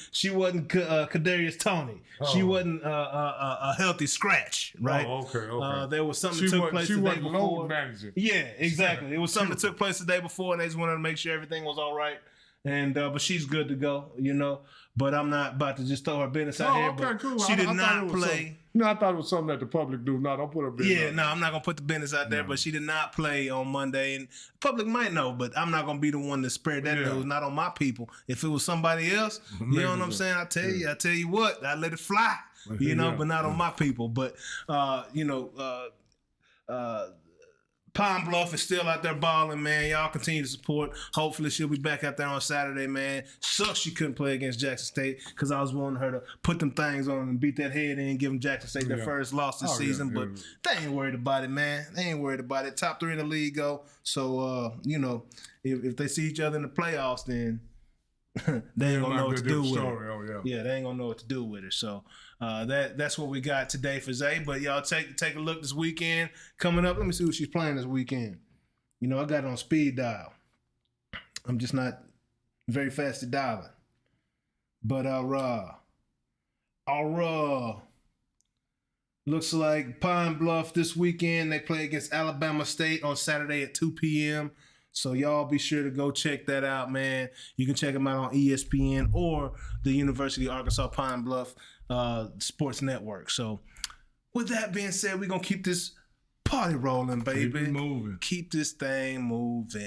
Kadarius Toney. Oh. She wasn't a healthy scratch, right? Oh, okay. There was something that took place the day before. Load managing. Yeah, exactly. It was something that took place the day before, and they just wanted to make sure everything was all right. And but she's good to go, you know. But I'm not about to just throw her business out here. Okay, cool. She did not play. No, I thought it was something that the public do. No, don't put her business. Yeah, no, I'm not gonna put the business out there. But she did not play on Monday, and the public might know, but I'm not gonna be the one to spread that news. Not on my people. If it was somebody else, you know what I'm saying? I tell you what, I let it fly. You know, but not on my people. But Pine Bluff is still out there balling, man. Y'all continue to support. Hopefully she'll be back out there on Saturday, man. Sucks she couldn't play against Jackson State, because I was wanting her to put them things on and beat that head in and give them Jackson State their first loss this season. But they ain't worried about it, man. They ain't worried about it. Top 3 in the league go. So, if they see each other in the playoffs, then they ain't gonna know what to do with it. Yeah, they ain't gonna know what to do with it. So that's what we got today for Zay. But y'all take a look this weekend coming up. Let me see what she's playing this weekend. You know, I got it on speed dial. I'm just not very fast at dialing. But looks like Pine Bluff this weekend. They play against Alabama State on Saturday at 2 p.m. So y'all be sure to go check that out, man. You can check them out on ESPN or the University of Arkansas Pine Bluff Sports Network. So with that being said, we're going to keep this party rolling, baby. Keep it moving. Keep this thing moving.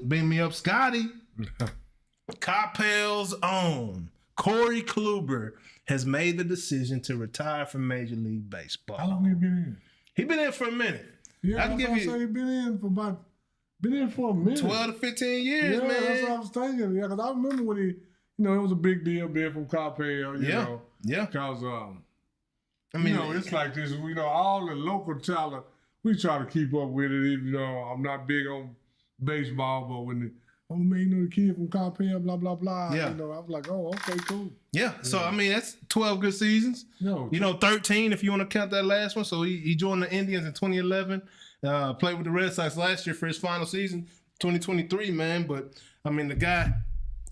Beam me up, Scotty. Coppell's own Corey Kluber has made the decision to retire from Major League Baseball. How long he been in? He been in for a minute. Yeah, I can give you. He been in for a minute. 12 to 15 years, man. That's what I was thinking. Yeah, because I remember when he, it was a big deal being from Coppell. You know. Yeah. Because it's like this. All the local talent, we try to keep up with it. Even though I'm not big on baseball, but when oh man, you know the kid from Compare, blah blah blah. Yeah. You know, I was like, oh, okay, cool. Yeah. So I mean, that's 12 good seasons. No, 13 if you want to count that last one. So he joined the Indians in 2011. Played with the Red Sox last year for his final season, 2023, man. But I mean, the guy,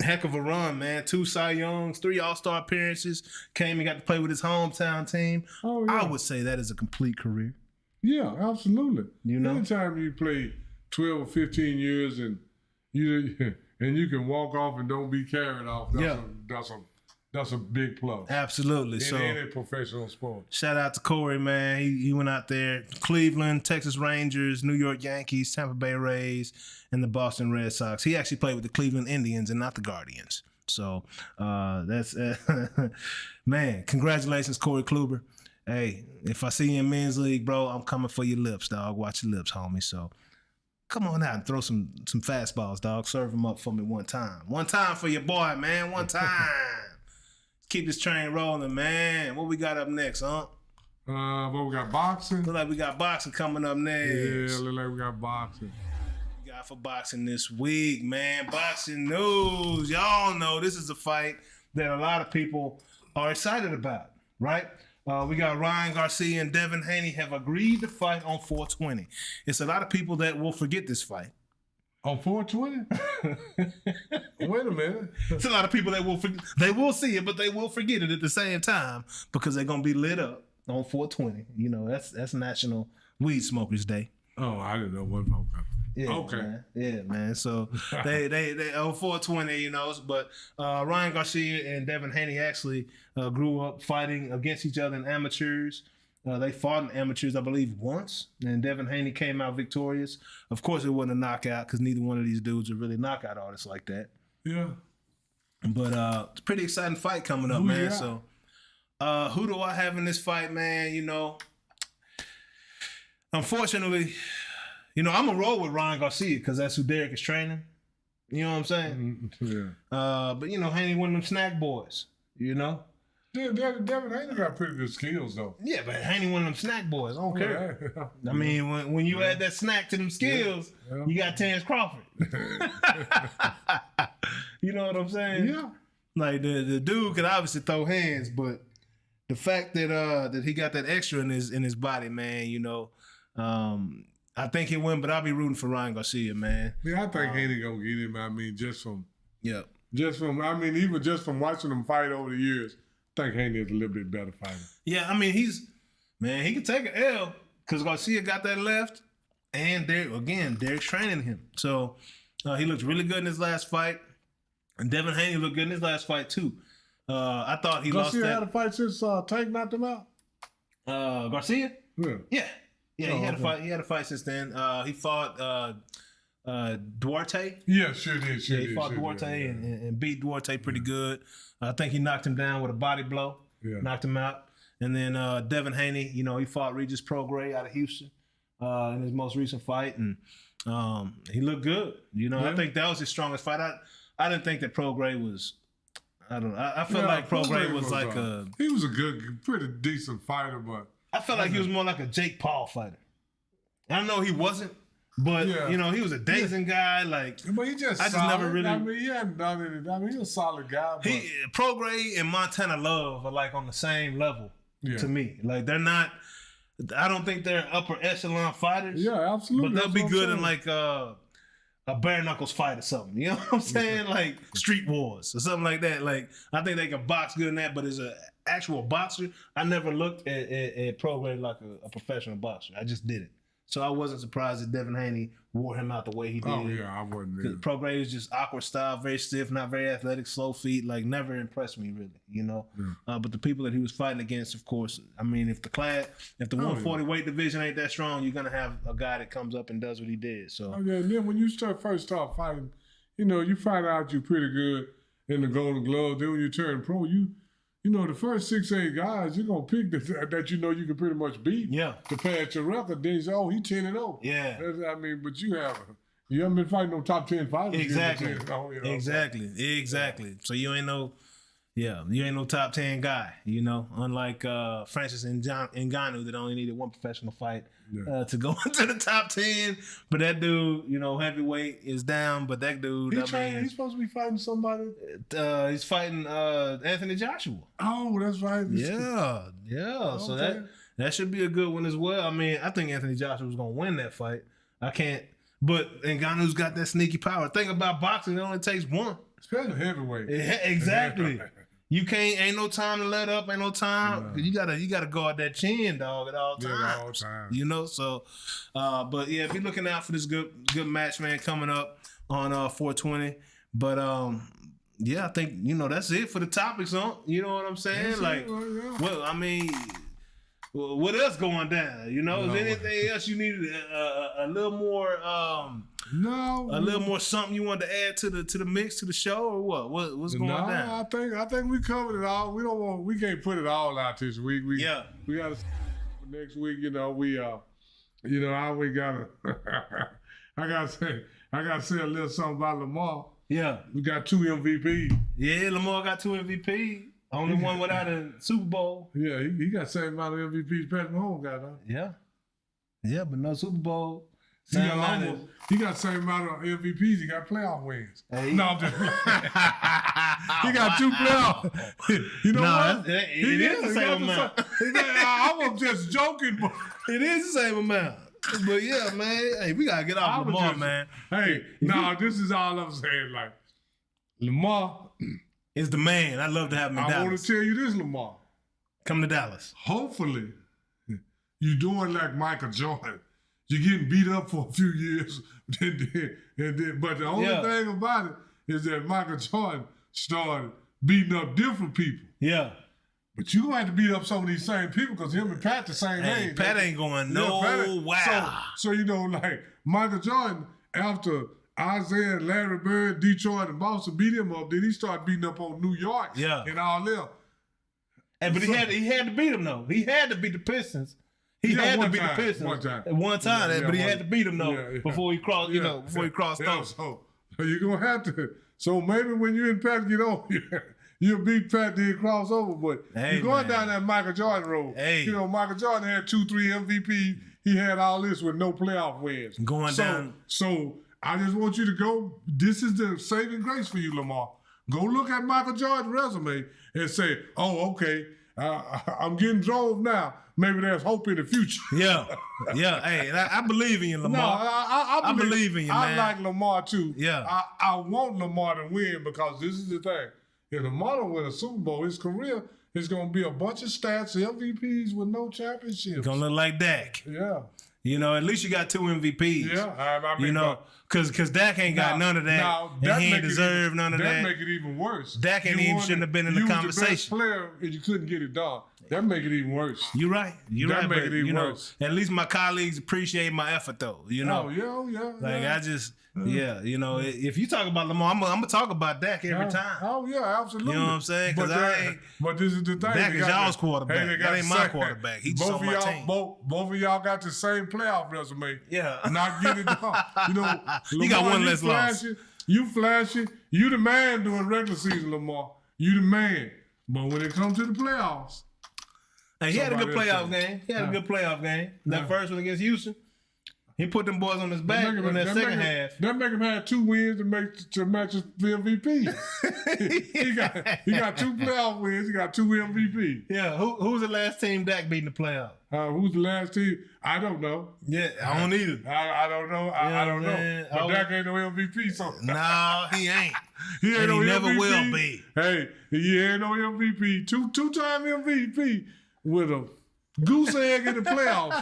heck of a run, man. 2 Cy Youngs, 3 All-Star appearances. Came and got to play with his hometown team. Oh, yeah. I would say that is a complete career. Yeah, absolutely. You know? Anytime you play 12 or 15 years and you can walk off and don't be carried off, that's a big plus. Absolutely. In any professional sport. Shout out to Corey, man. He went out there. Cleveland, Texas Rangers, New York Yankees, Tampa Bay Rays, and the Boston Red Sox. He actually played with the Cleveland Indians and not the Guardians. So that's man. Congratulations, Corey Kluber. Hey, if I see you in men's league, bro, I'm coming for your lips, dog. Watch your lips, homie. So come on out and throw some fastballs, dog. Serve them up for me one time. One time for your boy, man. One time. Keep this train rolling, man. What we got up next, huh? What we got, boxing? Look like we got boxing coming up next. Yeah, look like we got boxing. We got for boxing this week, man. Boxing news. Y'all know this is a fight that a lot of people are excited about, right? We got Ryan Garcia and Devin Haney have agreed to fight on 420. It's a lot of people that will forget this fight. On 420? Wait a minute. It's a lot of people that they will see it, but they will forget it at the same time because they're gonna be lit up on 420. You know, that's National Weed Smokers Day. Oh, I didn't know what about that. Yeah, okay. Man. Yeah, man. So they on 420, you know. But Ryan Garcia and Devin Haney actually grew up fighting against each other in amateurs. They fought in amateurs, I believe, once, and Devin Haney came out victorious. Of course, it wasn't a knockout because neither one of these dudes are really knockout artists like that. Yeah. But it's a pretty exciting fight coming up, man. So who do I have in this fight, man? You know, unfortunately, you know, I'm going to roll with Ryan Garcia because that's who Derek is training. You know what I'm saying? Yeah. But, you know, Haney one of them snack boys, you know? Yeah, Devin Haney got pretty good skills, though. Yeah, but Haney one of them snack boys. I don't care. I mean, when you add that snack to them skills, you got Terrence Crawford. You know what I'm saying? Yeah. Like, the dude could obviously throw hands, but the fact that he got that extra in his body, man, you know, I think he'll win, but I'll be rooting for Ryan Garcia, man. Yeah, I think Haney gonna get him. I mean, even just from watching him fight over the years, I think Haney is a little bit better fighter. Yeah, I mean, he can take an L because Garcia got that left, and Derek's training him. So he looked really good in his last fight, and Devin Haney looked good in his last fight too. I thought he lost that. Garcia had a fight since Tank knocked him out? Garcia? Yeah. Yeah, he had a fight. He had a fight since then. He fought Duarte. Yeah, sure did. He fought Duarte and beat Duarte pretty good. I think he knocked him down with a body blow. Yeah. Knocked him out. And then Devin Haney, you know, he fought Regis Prograis out of Houston in his most recent fight, and he looked good. You know, I think that was his strongest fight. I didn't think that Prograis was. I don't know. I felt like Prograis was like he was a good, pretty decent fighter, but I felt like he was more like a Jake Paul fighter. I know he wasn't, but you know, he was a dazing guy. Like, but he just never really. I mean, he hadn't done anything. I mean, he's a solid guy. But Prograis and Montana Love are like on the same level to me. Like, they're not. I don't think they're upper echelon fighters. Yeah, absolutely. But they'll be good in like a bare knuckles fight or something. You know what I'm saying? Like Street Wars or something like that. Like, I think they can box good in that, but as an actual boxer, I never looked at Prograis like a professional boxer. I just didn't. So I wasn't surprised that Devin Haney wore him out the way he did. Oh, yeah, I wasn't either. Prograis was just awkward style, very stiff, not very athletic, slow feet, like never impressed me really, you know. Yeah. But the people that he was fighting against, of course, I mean, if the 140 weight division ain't that strong, you're going to have a guy that comes up and does what he did. So. Oh, yeah, and then when you first start fighting, you know, you find out you're pretty good in the Golden Glove. Then when you turn pro, you know, the first 6-8 guys, you're going to pick that you know you can pretty much beat to pass your record. Then you say, oh, he's 10-0. Yeah. I mean, but you haven't been fighting no top 10 fighters. Exactly. Exactly. So you ain't no Yeah, you ain't no top 10 guy, you know. Unlike Francis Ngannou that only needed one professional fight to go into the top 10. But that dude, you know, heavyweight is down. But that dude, he's supposed to be fighting somebody. He's fighting Anthony Joshua. Oh, that's right. Yeah. Okay. So that should be a good one as well. I mean, I think Anthony Joshua was gonna win that fight. I can't. But Ngannou's got that sneaky power. Think about boxing; it only takes one. Especially heavyweight. Exactly. You can't. Ain't no time to let up. Ain't no time. No. You gotta guard that chin, dog, at all times. Yeah, all time. You know. So, but yeah, be looking out for this good match, man, coming up on 420. But yeah, I think that's it for the topics, huh? You know what I'm saying? Well, I mean. What else going down? You know, is there anything else you needed a little more? A little more something you wanted to add to the mix, to the show, or what? What's going down? I think we covered it all. We can't put it all out this week. We got to next week. I always gotta. I gotta say a little something about Lamar. Yeah, we got 2 MVP. Yeah, Lamar got 2 MVP. Only one without a Super Bowl. Yeah, he got the same amount of MVPs Patrick Mahomes got, huh? Yeah, but no Super Bowl. He got the same amount of MVPs. He got playoff wins. Hey. No, I'm just he got 2 playoff. You know what? It is the same amount. I was just joking, but it is the same amount. But yeah, man. Hey, we gotta get off Lamar, man. Hey, this is all I'm saying. Like Lamar is the man. I'd love to have him in Dallas. I want to tell you this, Lamar. Come to Dallas. Hopefully, you're doing like Michael Jordan. You're getting beat up for a few years, but the only thing about it is that Michael Jordan started beating up different people. Yeah. But you're going to have to beat up some of these same people because him and Pat the same age. Pat ain't going wow. So, like Michael Jordan, after Isaiah, Larry Bird, Detroit, and Boston beat him up, then he started beating up on New York and all them. But he had to beat them, though. He had to beat the Pistons. He had to beat the Pistons one time, but he had to beat them though before he crossed. Before he crossed over. So you're gonna have to. So maybe when you and Pat get on, you'll beat Pat then cross over. But you're going down that Michael Jordan road. Michael Jordan had 2-3 MVP. He had all this with no playoff wins. Down. So I just want you to go. This is the saving grace for you, Lamar. Go look at Michael Jordan's resume and say, "Oh, okay, I'm getting drove now. Maybe there's hope in the future." Yeah. Hey, I believe in you, Lamar. No, I believe in you, man. I like Lamar too. Yeah. I want Lamar to win because this is the thing. If Lamar don't win a Super Bowl, his career is going to be a bunch of stats, MVPs with no championships. Going to look like Dak. Yeah. At least you got 2 MVPs. Yeah. I mean, because Dak ain't got none of that. And he ain't deserve none of that. That make it even worse. Dak shouldn't have been in the conversation. You was the best player and you couldn't get it done. That make it even worse. You're right. That make it even worse. At least my colleagues appreciate my effort, though. Oh, yeah. Like, I just, if you talk about Lamar, I'm going to talk about Dak every time. Oh, yeah, absolutely. You know what I'm saying? But this is the thing. Dak is y'all's quarterback. That ain't my quarterback. He's just on my team. Both of y'all got the same playoff resume. Yeah. Not getting it done. Lamar, you got one less loss. You flashy. You the man during regular season, Lamar. You the man. But when it comes to the playoffs, hey, he had a good playoff game. That first one against Houston, he put them boys on his back in that second half. That make him have 2 wins to match his MVP. he got 2 playoff wins. He got 2 MVP. Yeah. Who's the last team Dak beat in the playoff? Who's the last team? I don't know. Yeah, I don't either. I don't know. I don't know. But Dak ain't no MVP. So no, he ain't. He ain't no MVP. Never will be. Hey, he ain't no MVP. Two-time MVP. With a goose egg in the playoffs.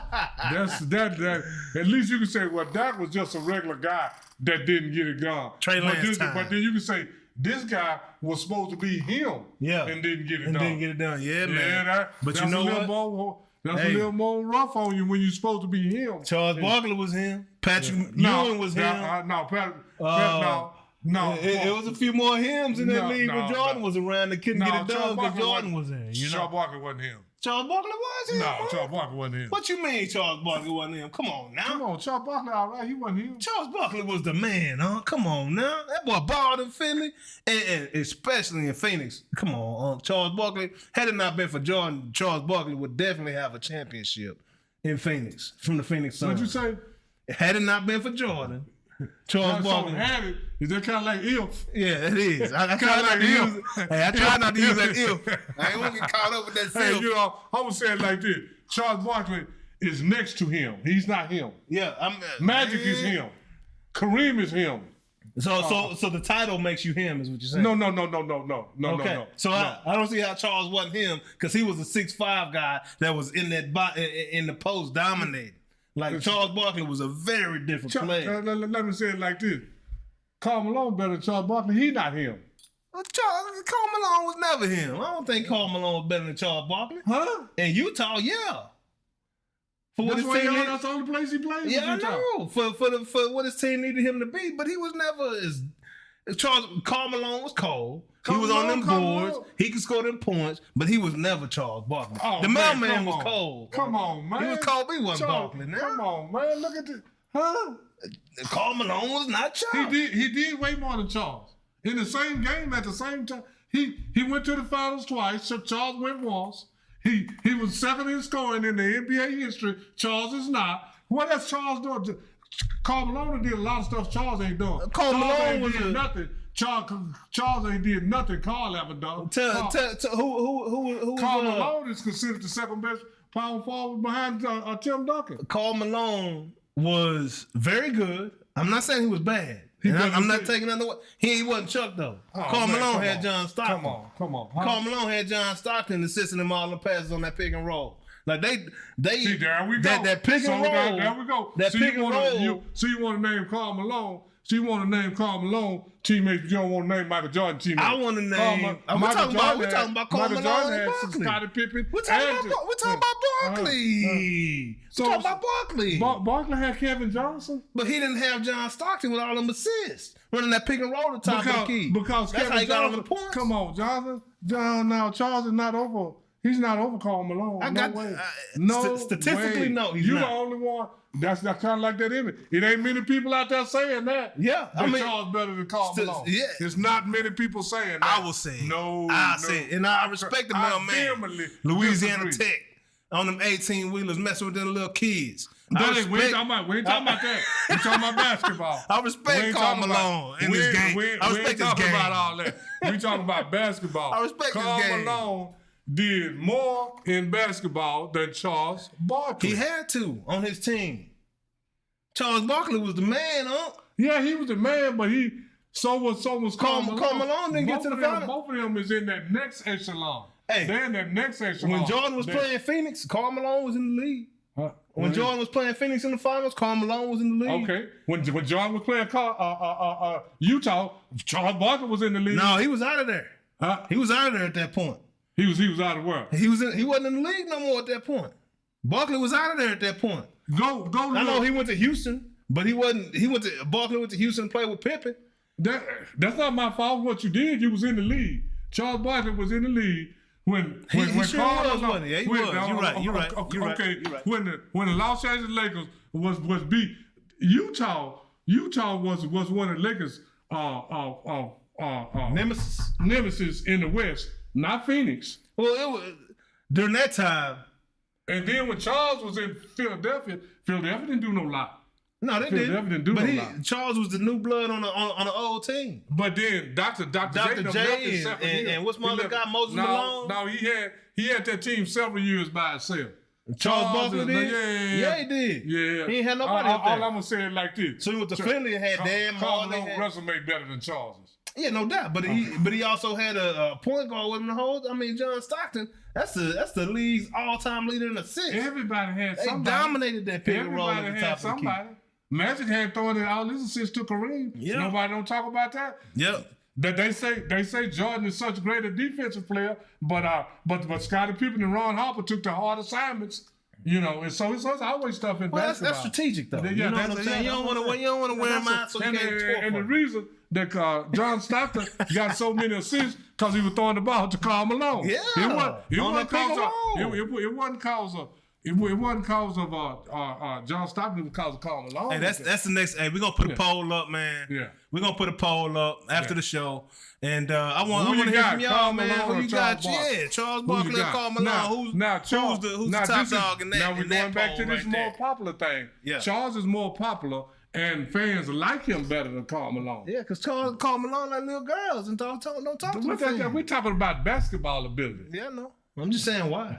That. At least you can say, well, Dak was just a regular guy that didn't get it done. But then you can say, this guy was supposed to be him. Yeah. And didn't get it done. Yeah, man. But you know what? That's a little more rough on you when you're supposed to be him. Charles Barkley was him. Patrick Ewing was him. No, it was a few more hymns in that league when Jordan was around that couldn't get it done because Jordan was in. Charles Barkley wasn't him. Charles Barkley was him. No, Charles Barkley wasn't him. What you mean Charles Barkley wasn't him? Come on now. Come on, Charles Barkley, all right, he wasn't him. Charles Barkley was the man, huh? Come on now. That boy balled in Philly, and especially in Phoenix. Come on, Charles Barkley. Had it not been for Jordan, Charles Barkley would definitely have a championship in Phoenix, from the Phoenix Suns. What'd you say? Had it not been for Jordan, Charles Barkley. Had it. Is that kind of like if? Yeah, it is. I try not to use. Hey, I try not to use that if. I ain't want to get caught up with that. Hey, you know, I'm gonna say it like this: Charles Barkley is next to him. He's not him. Yeah, Magic is him. Kareem is him. So the title makes you him, is what you're saying? No. Okay. No. So I don't see how Charles wasn't him, because he was a 6'5" guy that was in the post dominating. Like Charles Barkley was a very different player. Let me say it like this: Karl Malone better than Charles Barkley. He not him. Karl Malone was never him. I don't think Karl Malone was better than Charles Barkley. Huh? In Utah, yeah. That's the only place he played. Yeah, I know. For what his team needed him to be, but he was never as Karl Malone was cold. He was on them boards. He could score them points, but he was never Charles Barkley. Oh, the mailman was cold. Come on, man. He was cold, but he wasn't Barkley. Now. Come on, man. Look at this. Huh? Karl Malone was not Charles. He did way more than Charles. In the same game at the same time. He went to the finals twice. So Charles went once. He was second in scoring in the NBA history. Charles is not. What has Charles done? Karl Malone did a lot of stuff Charles ain't doing. Karl Malone was nothing. Charles ain't did nothing Karl ever done. Who Karl Malone is considered the second best power forward behind Tim Duncan. Karl Malone was very good. I'm not saying he was bad. I'm not taking that away. He wasn't Chuck though. Karl Malone had John Stockton. Come on. Karl Malone had John Stockton assisting him all the passes on that pick and roll. Like they see, there we go. That pick and roll. There we go. That pick and roll. So you want to name Karl Malone? So you want to name Karl Malone teammates, but you don't want to name Michael Jordan teammates. I want to name. We're talking about Karl Malone and Barkley. Scottie Pippen. We're talking about Barkley. We're talking about Barkley. Barkley had Kevin Johnson, but he didn't have John Stockton with all them assists, running that pick and roll to the top of the key. Because that's Kevin how he got Johnson, over the points. Come on, Jonathan. Now Charles is not over. He's not over Karl Malone. No way. Statistically, no, he's not. You're the only one. That's kind of like that image. It ain't many people out there saying that. Yeah, I mean, Charles better than Karl Malone. Yeah, there's not many people saying that. I will say it. I say it, and I respect the man. Louisiana Tech on them 18-wheelers messing with them little kids. We ain't talking about that. We talking about basketball. I respect Karl Malone in this game. I respect his game. About all that. We talking about basketball. I respect his game. Karl Malone did more in basketball than Charles Barkley. He had to on his team. Charles Barkley was the man, huh? Yeah, he was the man, but so was Karl Malone. Karl Malone didn't get to the final. Both of them is in that next echelon. Hey, they're in that next echelon. When Jordan was playing Phoenix, Karl Malone was in the league. When Jordan was playing Phoenix in the finals, Karl Malone was in the league. Okay. When Jordan was playing Utah, Charles Barkley was in the league. No, he was out of there. He was out of there at that point. He was out of where? He wasn't in the league no more at that point. Barkley was out of there at that point. Go. I know he went to Houston, but he wasn't. Barkley went to Houston and played with Pippen. That's not my fault. What you did, you was in the league. Charles Barkley was in the league when Karl was. Yeah, he was. You're right. Okay. When the Los Angeles Lakers was beat, Utah was one of the Lakers nemesis in the West. Not Phoenix. Well, it was during that time. And then when Charles was in Philadelphia didn't do no lot. No, they didn't. Charles was the new blood on the old team. But then Dr. J and what's my other guy, Moses Malone? No, he had that team several years by himself. Charles Barkley did? Yeah, he did. Yeah. He ain't had nobody up there. All I'm going to say it like this. So he went to Philly and had Dan Karl Malone's resume better than Charles's. Yeah, no doubt. But he also had a point guard with him the whole. I mean, John Stockton. That's the league's all-time leader in assists. Everybody had somebody. They dominated that pick and roll at the top of the key. Magic had thrown in all his assists to Kareem. Yeah. Nobody don't talk about that. Yep. That they say Jordan is such a great defensive player, but Scottie Pippen and Ron Harper took the hard assignments. You know, and so it's always stuff in basketball. That's strategic though. Yeah, you know what I'm saying? You don't want to wear them out, so you can't. And the reason that John Stockton got so many assists because he was throwing the ball to Karl Malone. Yeah, it wasn't cause of John Stockton. It was cause of Karl Malone. Hey, that's the next. Hey, we're gonna put a poll up, man. Yeah, we're gonna put a poll up after the show, and I want to hear from y'all, Karl man. Malone Who you got? Yeah, Charles Barkley and Karl Malone. Who's the top dog in that? Now we're going back to this more popular thing. Yeah, Charles is more popular. And fans like him better than Karl Malone. Yeah, because Karl Malone like little girls and don't talk to them. We're talking about basketball ability. Yeah, no. I'm just saying why.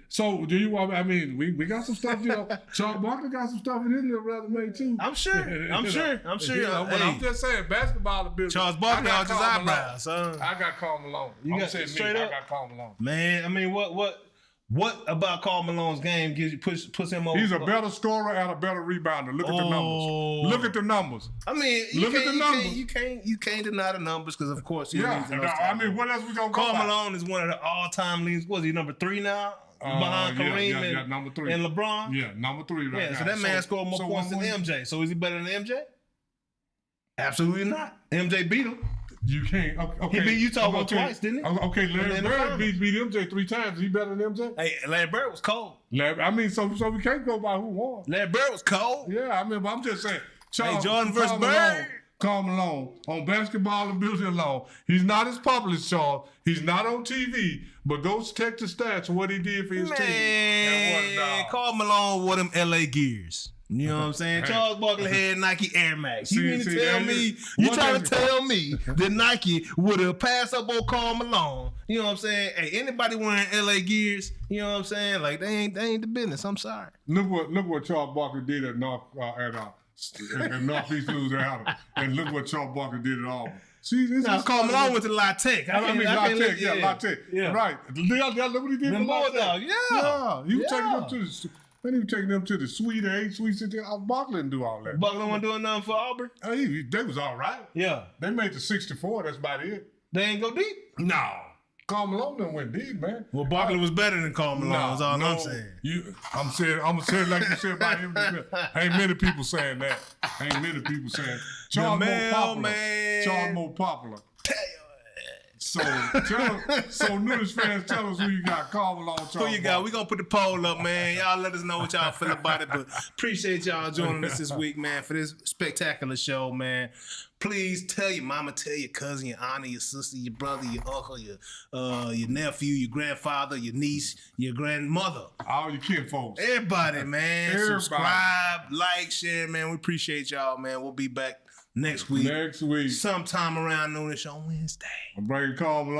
So do you want? I mean, we got some stuff. You know, Charles Barkley got some stuff in his little resume too. I'm sure. I'm sure. You know, but I'm just saying, basketball ability. Charles Barkley on his eyebrows. I got Karl Malone. You got straight up. I got Karl Malone. Man, I mean, what about Karl Malone's game puts him over? He's a better scorer and a better rebounder. Look at the numbers. Look at the numbers. I mean, look at the numbers. You can't deny the numbers because of course. I mean, what else we gonna go Karl Malone is one of the all-time leaders. Was he number 3 now? Behind Kareem number 3. And LeBron? Yeah, number 3 right now. Yeah, so that man scored more points than MJ. So is he better than MJ? Absolutely not. MJ beat him. You can't. Okay. He beat Utah twice, didn't he? Okay, Larry Bird beat MJ 3 times. Is he better than MJ? Hey, Larry Bird was cold. So we can't go by who won. Larry Bird was cold. Yeah, I mean, but I'm just saying. Jordan versus Bird. Karl Malone, on basketball ability alone, he's not as popular as Charles. He's not on TV, but those Texas stats, what he did for his team. Man, Karl Malone wore them LA gears. You know what I'm saying? Charles Barkley had Nike Air Max. You trying to tell me that Nike would have passed up on Karl Malone? You know what I'm saying? Hey, anybody wearing LA gears? You know what I'm saying? Like they ain't the business. I'm sorry. Look what Charles Barkley did at Northeast Louisiana, and look what Charles Barkley did at Auburn. See, Karl Malone went to La Tech. La Tech. Yeah. Right. Look what he did for La Tech. Yeah. He was taking them to the. Then he was taking them to the Sweet 8, Sweet 16. Barkley didn't do all that. Barkley wasn't doing nothing for Auburn? They was all right. Yeah. They made the 64. That's about it. They ain't go deep? No. Karl Malone didn't went deep, man. Well, Barkley was better than Karl Malone, is all I'm saying. I'm going to say it like you said about him. Ain't many people saying that. Charles more popular. Tell So Noonish fans, tell us who you got. Karl Malone, Charles. Who you got? We gonna put the poll up, man. Y'all let us know what y'all feel about it. But appreciate y'all joining us this week, man, for this spectacular show, man. Please tell your mama, tell your cousin, your auntie, your sister, your brother, your uncle, your nephew, your grandfather, your niece, your grandmother. All your kinfolks. Everybody, man. Subscribe, like, share, man. We appreciate y'all, man. We'll be back next week. Sometime around noonish on Wednesday. I'm bringing Karl Malone.